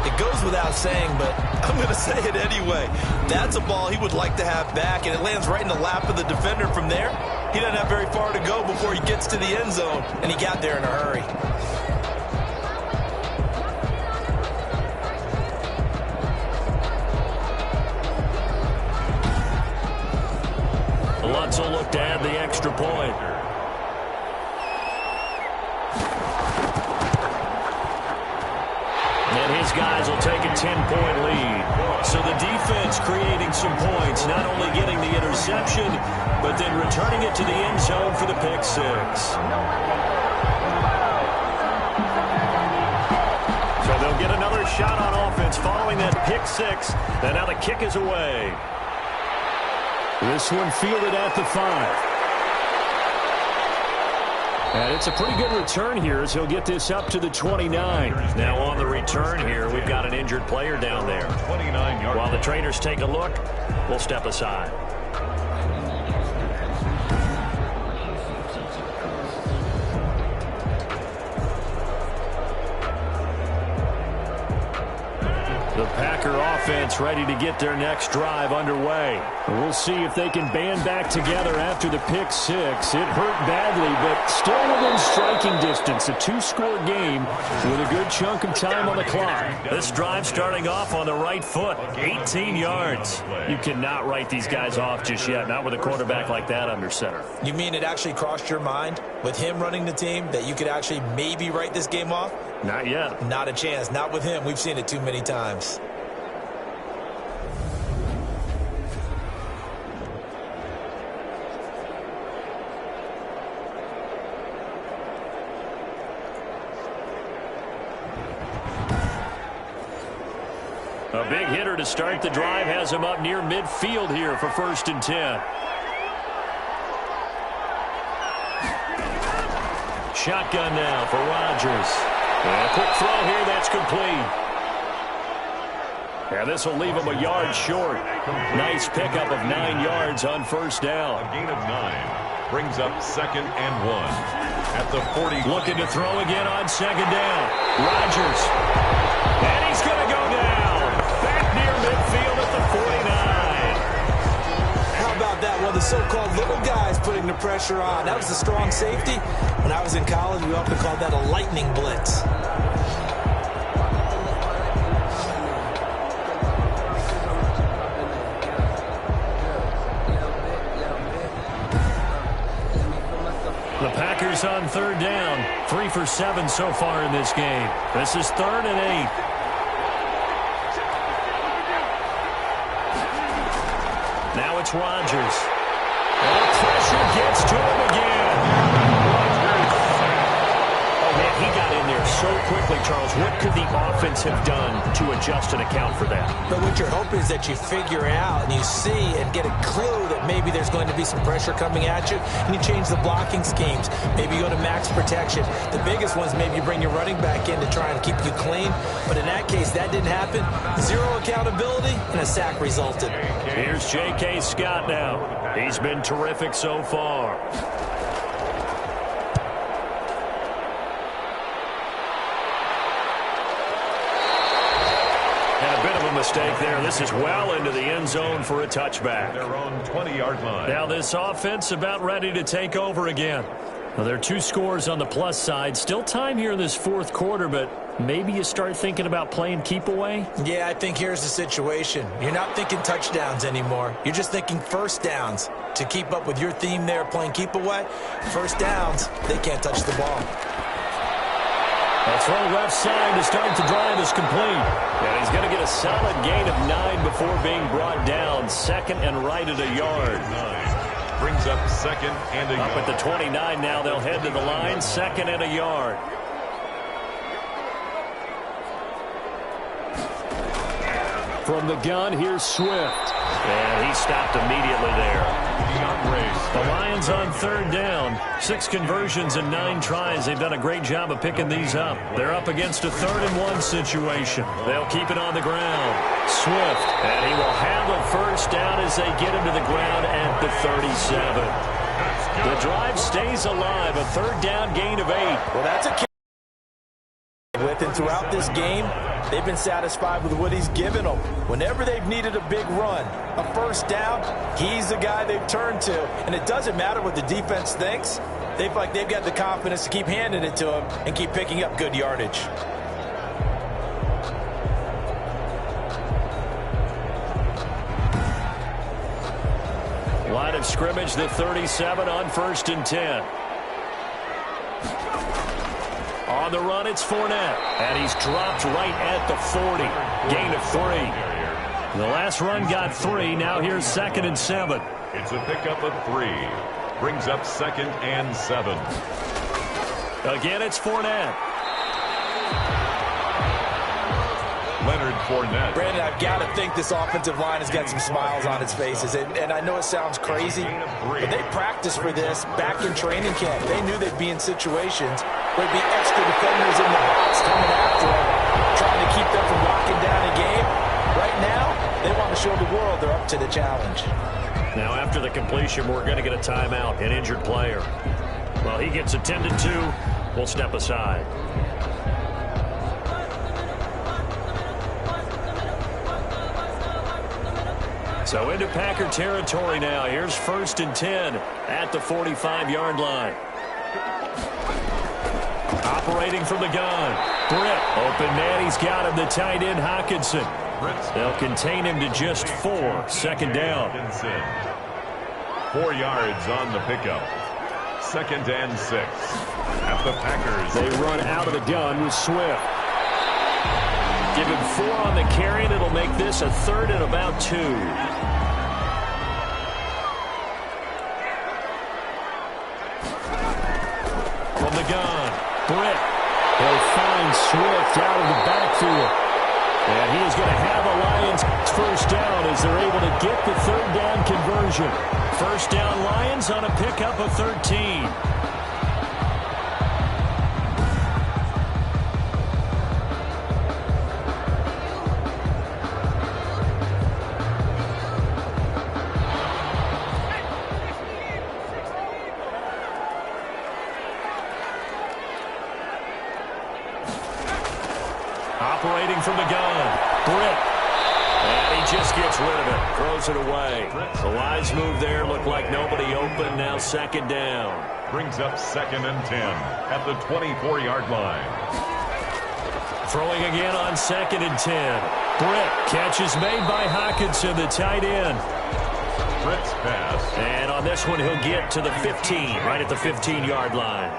It goes without saying, but I'm going to say it anyway. That's a ball he would like to have back, and it lands right in the lap of the defender from there. He doesn't have very far to go before he gets to the end zone, and he got there in a hurry. Lutz will look to add the extra point. And his guys will take a 10-point lead. So the defense creating some points, not only getting the interception, but then returning it to the end zone for the pick 6. So they'll get another shot on offense following that pick 6. And now the kick is away. This one fielded at the 5. And it's a pretty good return here as he'll get this up to the 29. Now on the return here, we've got an injured player down there. 29 yards. While the trainers take a look, we'll step aside. The Packer offense ready to get their next drive underway. We'll see if they can band back together after the pick 6. It hurt badly, but still within striking distance. A 2-score game with a good chunk of time on the clock. This drive starting off on the right foot, 18 yards. You cannot write these guys off just yet, not with a quarterback like that under center. You mean it actually crossed your mind with him running the team that you could actually maybe write this game off? Not yet. Not a chance. Not with him. We've seen it too many times. A big hitter to start the drive has him up near midfield here for 1st and 10. Shotgun now for Rodgers. And a quick throw here, that's complete. And this will leave him a yard short. Nice pickup of 9 yards on 1st down. A gain of 9 brings up 2nd and 1 at the 40. Looking to throw again on 2nd down. Rodgers. And he's going to go down. Back near midfield at the 49. How about that? One of the so-called little guys putting the pressure on. That was the strong safety. When I was in college, we often called that a lightning blitz. The Packers on third down. 3 for 7 so far in this game. This is 3rd and 8. Now it's Rodgers. And the pressure gets to him again. Oh, man, he got in there so quickly, Charles. What could the offense have done to adjust and account for that? But what you're hoping is that you figure out and you see and get a clue that maybe there's going to be some pressure coming at you, and you change the blocking schemes. Maybe you go to max protection. The biggest ones, maybe you bring your running back in to try and keep you clean. But in that case, that didn't happen. 0 accountability, and a sack resulted. Here's J.K. Scott now. He's been terrific so far. Mistake there. This is well into the end zone for a touchback. Their own 20-yard line. Now this offense about ready to take over again. Well, there are 2 scores on the plus side. Still time here in this 4th quarter, but maybe you start thinking about playing keep away? Yeah, I think here's the situation. You're not thinking touchdowns anymore. You're just thinking first downs. To keep up with your theme there, playing keep away, first downs, they can't touch the ball. A throw left side to start the drive is complete. And he's going to get a solid gain of 9 before being brought down. 2nd and right at a yard. 9 brings up 2nd and a yard. Up at the 29 now, they'll head to the line. 2nd and a yard. From the gun, here's Swift. And he stopped immediately there. The Lions on 3rd down. 6 conversions and 9 tries. They've done a great job of picking these up. They're up against a 3rd and 1 situation. They'll keep it on the ground. Swift. And he will have a first down as they get him to the ground at the 37. The drive stays alive. A 3rd down gain of 8. Well, that's a with, and throughout this game, they've been satisfied with what he's given them. Whenever they've needed a big run, a first down, he's the guy they've turned to. And it doesn't matter what the defense thinks. They feel like they've got the confidence to keep handing it to him and keep picking up good yardage. Line of scrimmage, the 37 on 1st and 10. On the run, it's Fournette. And he's dropped right at the 40. Gain of 3. The last run got 3. Now here's 2nd and 7. It's a pickup of 3. Brings up 2nd and 7. Again, it's Fournette. Leonard Fournette. Brandon, I've got to think this offensive line has got some smiles on its faces. And I know it sounds crazy, but they practiced for this back in training camp. They knew they'd be in situations where there'd be extra defenders in the box coming after them, trying to keep them from locking down a game. Right now, they want to show the world they're up to the challenge. Now, after the completion, we're going to get a timeout, an injured player. Well, he gets attended to. We'll step aside. So into Packer territory now. Here's 1st and 10 at the 45-yard line. Operating from the gun. Britt, open man, he's got him, the tight end Hockenson. They'll contain him to just 4. 2nd down. 4 yards on the pickup. 2nd and 6. At the Packers. They run out of the gun with Swift. Give him 4 on the carry, and it'll make this a 3rd and about 2. From the gun, Britt. They'll find Swift out of the backfield. And he is going to have a Lions first down as they're able to get the 3rd down conversion. First down Lions on a pickup of 13. Operating from the gun, Britt. And he just gets rid of it, throws it away. The lines move there, look like nobody open, now 2nd down. Brings up 2nd and 10 at the 24-yard line. Throwing again on 2nd and 10. Britt, catch is made by Hockenson, the tight end. Britt's pass. And on this one, he'll get to the 15, right at the 15-yard line.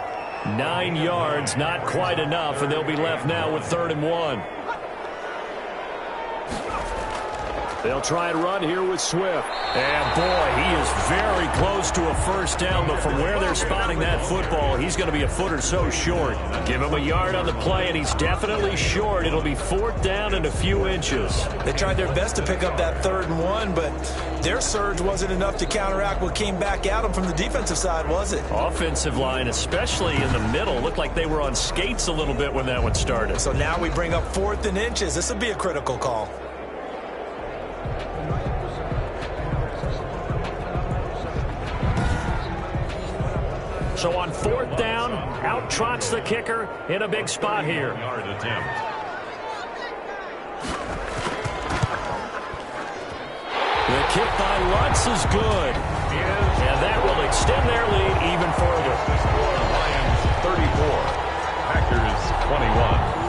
9 yards, not quite enough, and they'll be left now with 3rd and 1. They'll try and run here with Swift. And, boy, he is very close to a first down, but from where they're spotting that football, he's going to be a foot or so short. Give him a yard on the play, and he's definitely short. It'll be 4th down and a few inches. They tried their best to pick up that 3rd and 1, but their surge wasn't enough to counteract what came back at them from the defensive side, was it? Offensive line, especially in the middle, looked like they were on skates a little bit when that one started. So now we bring up 4th and inches. This will be a critical call. So on 4th down, out trots the kicker in a big spot here. Yard attempt. The kick by Lutz is good. And that will extend their lead even further. Lions 34, Packers 21.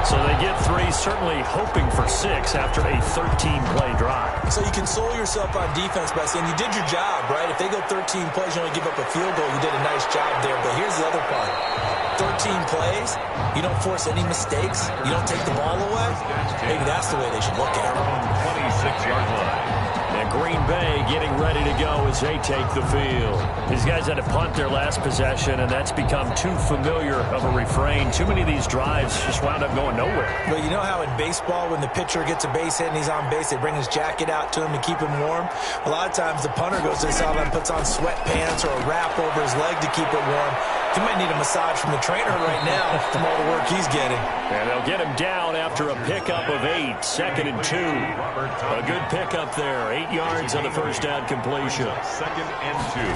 So they get 3, certainly hoping for 6 after a 13-play drive. So you console yourself on defense by saying you did your job, right? If they go 13 plays, you only give up a field goal, you did a nice job there. But here's the other part. 13 plays, you don't force any mistakes, you don't take the ball away. Maybe that's the way they should look at it. 26-yard line. And Green Bay getting ready to go as they take the field. These guys had to punt their last possession, and that's become too familiar of a refrain. Too many of these drives just wound up going nowhere. Well, you know how in baseball, when the pitcher gets a base hit and he's on base, they bring his jacket out to him to keep him warm? A lot of times the punter goes to the sideline and puts on sweatpants or a wrap over his leg to keep it warm. He might need a massage from the trainer right now from all the work he's getting. And they'll get him down after a pickup of 8, 2nd and 2. A good pickup there, 8 yards on the first down completion. 2nd and 2.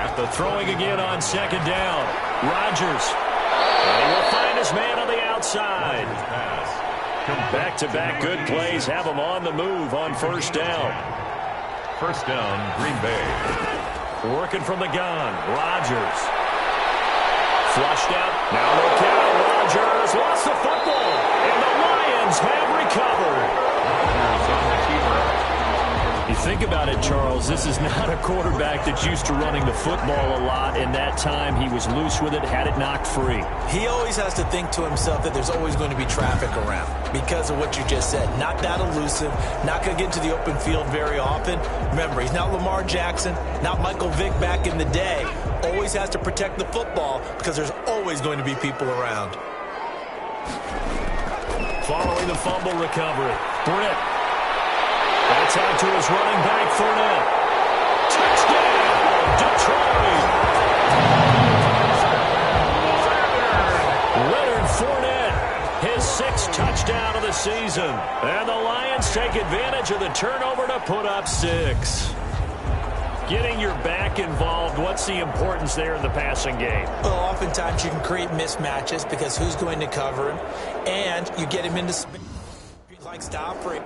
At the throwing again on 2nd down. Rodgers. And he will find his man on the outside. Back-to-back good plays have him on the move on 1st down. 1st down, Green Bay. Working from the gun, Rodgers. Flushed out. Now look out. Rodgers lost the football. And the Lions have recovered. Rodgers on the keeper. You think about it, Charles, this is not a quarterback that's used to running the football a lot. In that time, he was loose with it, had it knocked free. He always has to think to himself that there's always going to be traffic around because of what you just said. Not that elusive, not going to get to the open field very often. Remember, he's not Lamar Jackson, not Michael Vick back in the day. Always has to protect the football because there's always going to be people around. Following the fumble recovery, Britt. That's out to his running back, Fournette. Touchdown, Detroit! Leonard Fournette, his 6th touchdown of the season. And the Lions take advantage of the turnover to put up 6. Getting your back involved, what's the importance there in the passing game? Well, oftentimes you can create mismatches because who's going to cover him, and you get him into space. He likes to operate.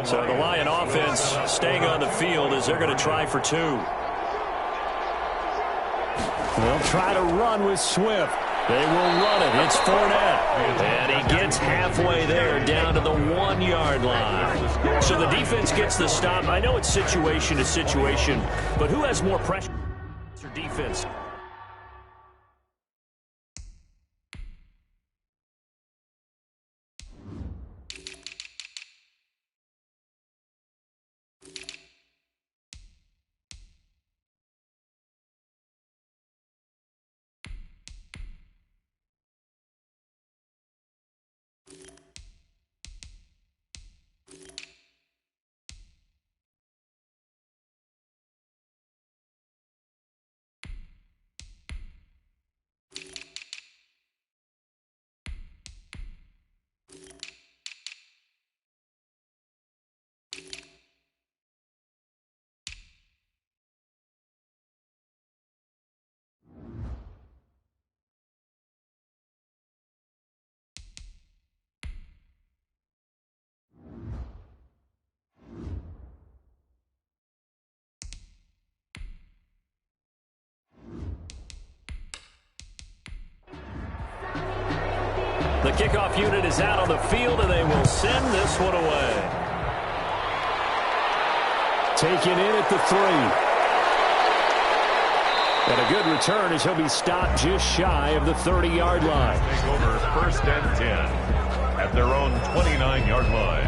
So the Lion offense staying on the field as they're going to try for 2. They'll try to run with Swift. They will run it. It's Fournette. And he gets halfway there down to the 1-yard line. So the defense gets the stop. I know it's situation to situation, but who has more pressure? Defense. The kickoff unit is out on the field, and they will send this one away. Taken in at the 3. And a good return as he'll be stopped just shy of the 30-yard line. Take over 1st and 10 at their own 29-yard line.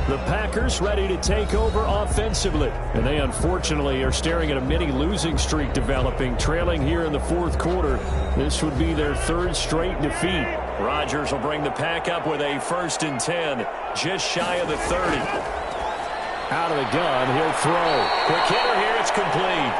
The Packers ready to take over offensively. And they unfortunately are staring at a mini losing streak developing, trailing here in the 4th quarter. This would be their 3rd straight defeat. Rodgers will bring the pack up with a 1st and 10, just shy of the 30. Out of the gun, he'll throw. Quick hitter here, it's complete.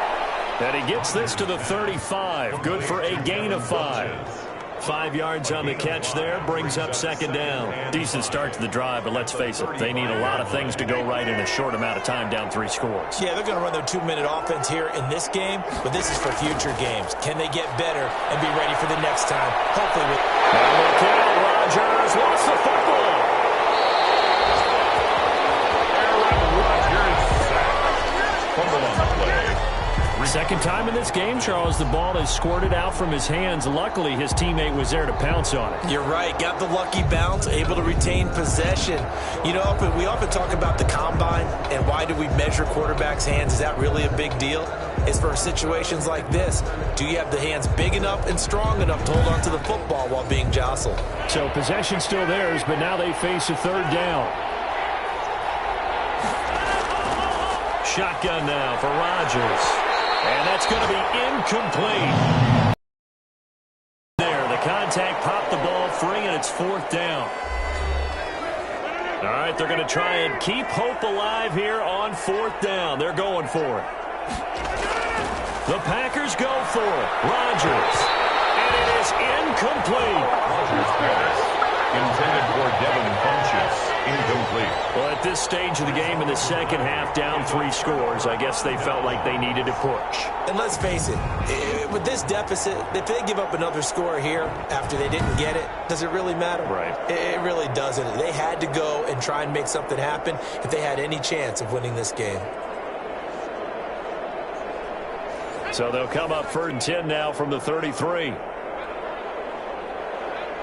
And he gets this to the 35. Good for a gain of 5. 5 yards on the catch there, brings up 2nd down. Decent start to the drive, but let's face it, they need a lot of things to go right in a short amount of time, down 3 scores. Yeah, they're going to run their 2-minute offense here in this game, but this is for future games. Can they get better and be ready for the next time? Hopefully with... Now look out, Rodgers lost the football. Aaron Rodgers sacked. Fumble on the play. Second time in this game, Charles, the ball has squirted out from his hands. Luckily, his teammate was there to pounce on it. You're right. Got the lucky bounce, able to retain possession. You know, we often talk about the combine and why do we measure quarterbacks' hands. Is that really a big deal? It's for situations like this. Do you have the hands big enough and strong enough to hold on to the football while being jostled? So possession still theirs, but now they face a 3rd down. Shotgun now for Rodgers. And that's going to be incomplete. There, the contact popped the ball free, and it's 4th down. All right, they're going to try and keep hope alive here on 4th down. They're going for it. The Packers go for it. Rodgers. And it is incomplete. Rodgers pass intended for Devin Funchess. Incomplete. Well, at this stage of the game in the second half, down 3 scores, I guess they felt like they needed to push. And let's face it, with this deficit, if they give up another score here after they didn't get it, does it really matter? Right. It really doesn't. They had to go and try and make something happen if they had any chance of winning this game. So they'll come up 3rd and 10 now from the 33.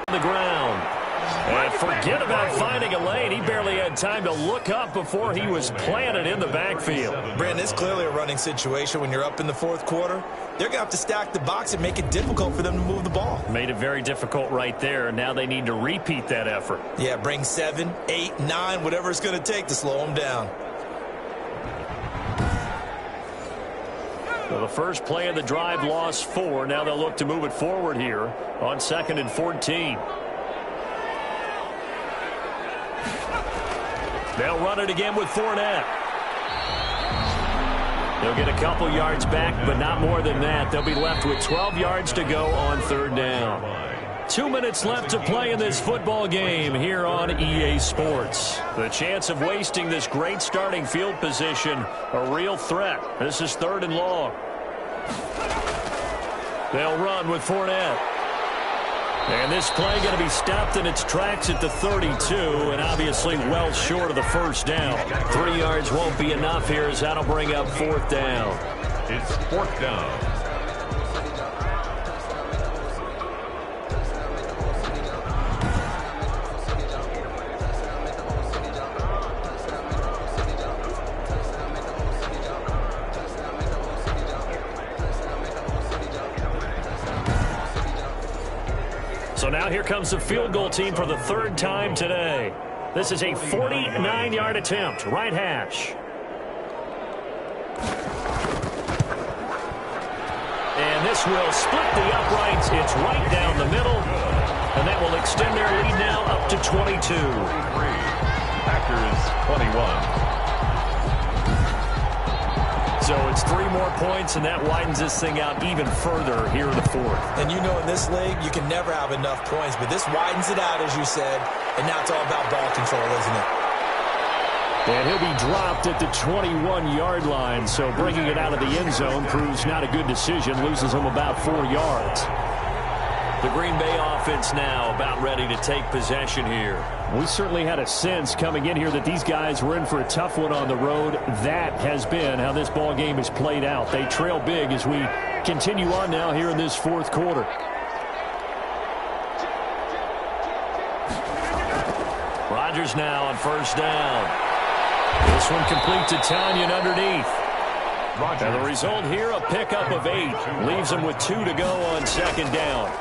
On the ground. And forget about finding a lane. He barely had time to look up before he was planted in the backfield. Brandon, it's clearly a running situation when you're up in the 4th quarter. They're going to have to stack the box and make it difficult for them to move the ball. Made it very difficult right there. Now they need to repeat that effort. Yeah, bring 7, 8, 9, whatever it's going to take to slow them down. So the first play of the drive lost 4. Now they'll look to move it forward here on 2nd and 14. They'll run it again with Fournette. They'll get a couple yards back, but not more than that. They'll be left with 12 yards to go on 3rd down. 2 minutes left to play in this football game here on EA Sports. The chance of wasting this great starting field position, a real threat. This is 3rd and long. They'll run with Fournette. And this play going to be stopped in its tracks at the 32, and obviously well short of the first down. 3 yards won't be enough here, as that'll bring up 4th down. It's 4th down. So now here comes the field goal team for the 3rd time today. This is a 49-yard attempt, right hash. And this will split the uprights. It's right down the middle. And that will extend their lead now up to 22. Packers 21. So it's 3 more points, and that widens this thing out even further here in the 4th. And you know, in this league, you can never have enough points, but this widens it out, as you said, and now it's all about ball control, isn't it? And he'll be dropped at the 21-yard line, so bringing it out of the end zone proves not a good decision, loses him about 4 yards. The Green Bay offense now about ready to take possession here. We certainly had a sense coming in here that these guys were in for a tough one on the road. That has been how this ball game is played out. They trail big as we continue on now here in this 4th quarter. Rodgers now on 1st down. This one complete to Tanyan underneath. And the result here, a pickup of 8. Leaves him with 2 to go on 2nd down.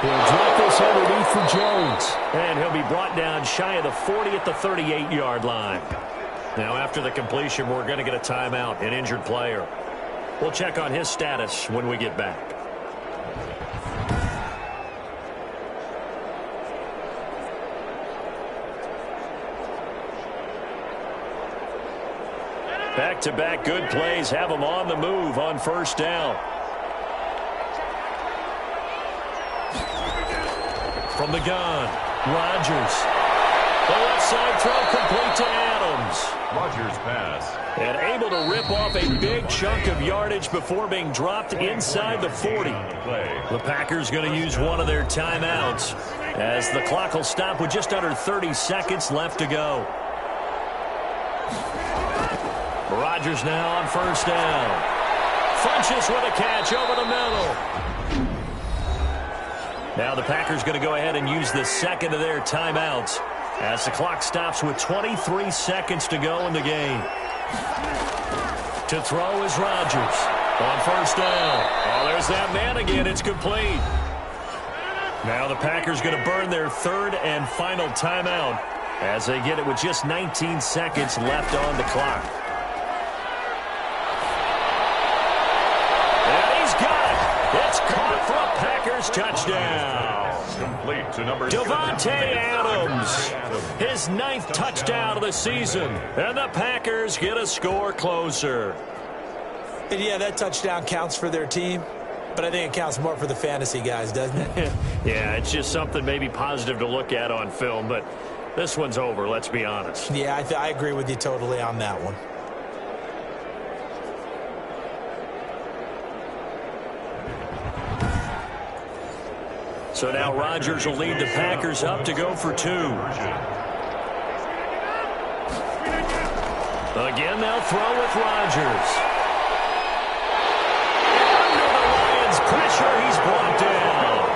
He'll drop this underneath for Jones. And he'll be brought down shy of the 40 at the 38-yard line. Now, after the completion, we're going to get a timeout, an injured player. We'll check on his status when we get back. Back-to-back good plays have them on the move on 1st down. From the gun, Rodgers. The left side throw complete to Adams. Rodgers pass. And able to rip off a big chunk of yardage before being dropped inside the 40. The Packers going to use one of their timeouts as the clock will stop with just under 30 seconds left to go. Rodgers now on 1st down. Funches with a catch over the middle. Now the Packers going to go ahead and use the second of their timeouts as the clock stops with 23 seconds to go in the game. To throw is Rodgers on 1st down. Oh, there's that man again. It's complete. Now the Packers going to burn their 3rd and final timeout as they get it with just 19 seconds left on the clock. It's caught for a Packers touchdown. Complete to number Davante Adams, his 9th touchdown of the season. And the Packers get a score closer. And yeah, that touchdown counts for their team, but I think it counts more for the fantasy guys, doesn't it? Yeah, it's just something maybe positive to look at on film, but this one's over, let's be honest. Yeah, I agree with you totally on that one. So now Rodgers will lead the Packers up to go for 2. Again, they'll throw with Rodgers. Under the Lions' pressure, he's brought down.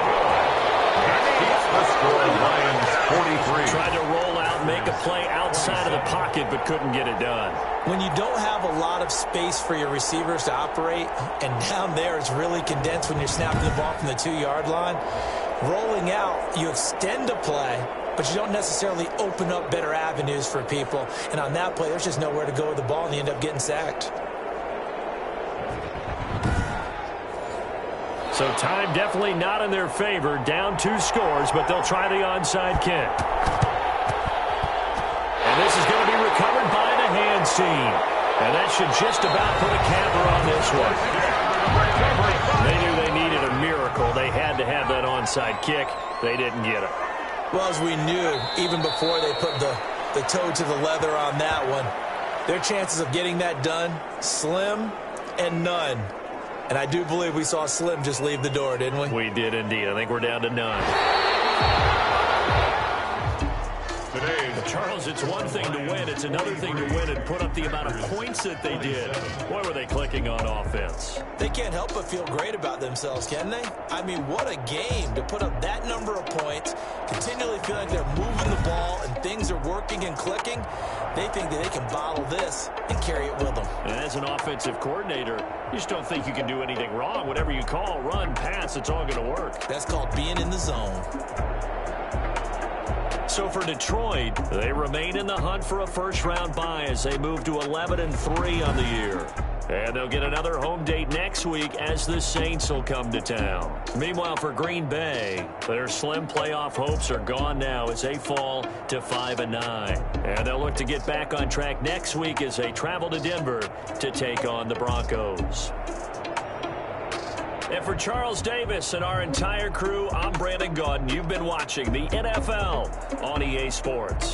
Keeps the score, Lions 43. Tried to roll out and make a play outside of the pocket, but couldn't get it done. When you don't have a lot of space for your receivers to operate, and down there it's really condensed when you're snapping the ball from the 2-yard line, rolling out, you extend a play, but you don't necessarily open up better avenues for people. And on that play, there's just nowhere to go with the ball, and you end up getting sacked. So time definitely not in their favor. Down 2 scores, but they'll try the onside kick. And this is going to be recovered by the hands team. And that should just about put a capper on this one. They knew they needed a miracle. They had to have that onside kick. They didn't get it. Well, as we knew, even before they put the toe to the leather on that one, their chances of getting that done, slim and none. And I do believe we saw Slim just leave the door, didn't we? We did indeed. I think we're down to none. Charles, it's one thing to win. It's another thing to win and put up the amount of points that they did. Boy, were they clicking on offense. They can't help but feel great about themselves, can they? I mean, what a game to put up that number of points, continually feel like they're moving the ball and things are working and clicking. They think that they can bottle this and carry it with them. And as an offensive coordinator, you just don't think you can do anything wrong. Whatever you call, run, pass, it's all going to work. That's called being in the zone. So for Detroit, they remain in the hunt for a first-round bye as they move to 11-3 on the year. And they'll get another home date next week as the Saints will come to town. Meanwhile, for Green Bay, their slim playoff hopes are gone now as they fall to 5-9. And they'll look to get back on track next week as they travel to Denver to take on the Broncos. And for Charles Davis and our entire crew, I'm Brandon Gaudin. You've been watching the NFL on EA Sports.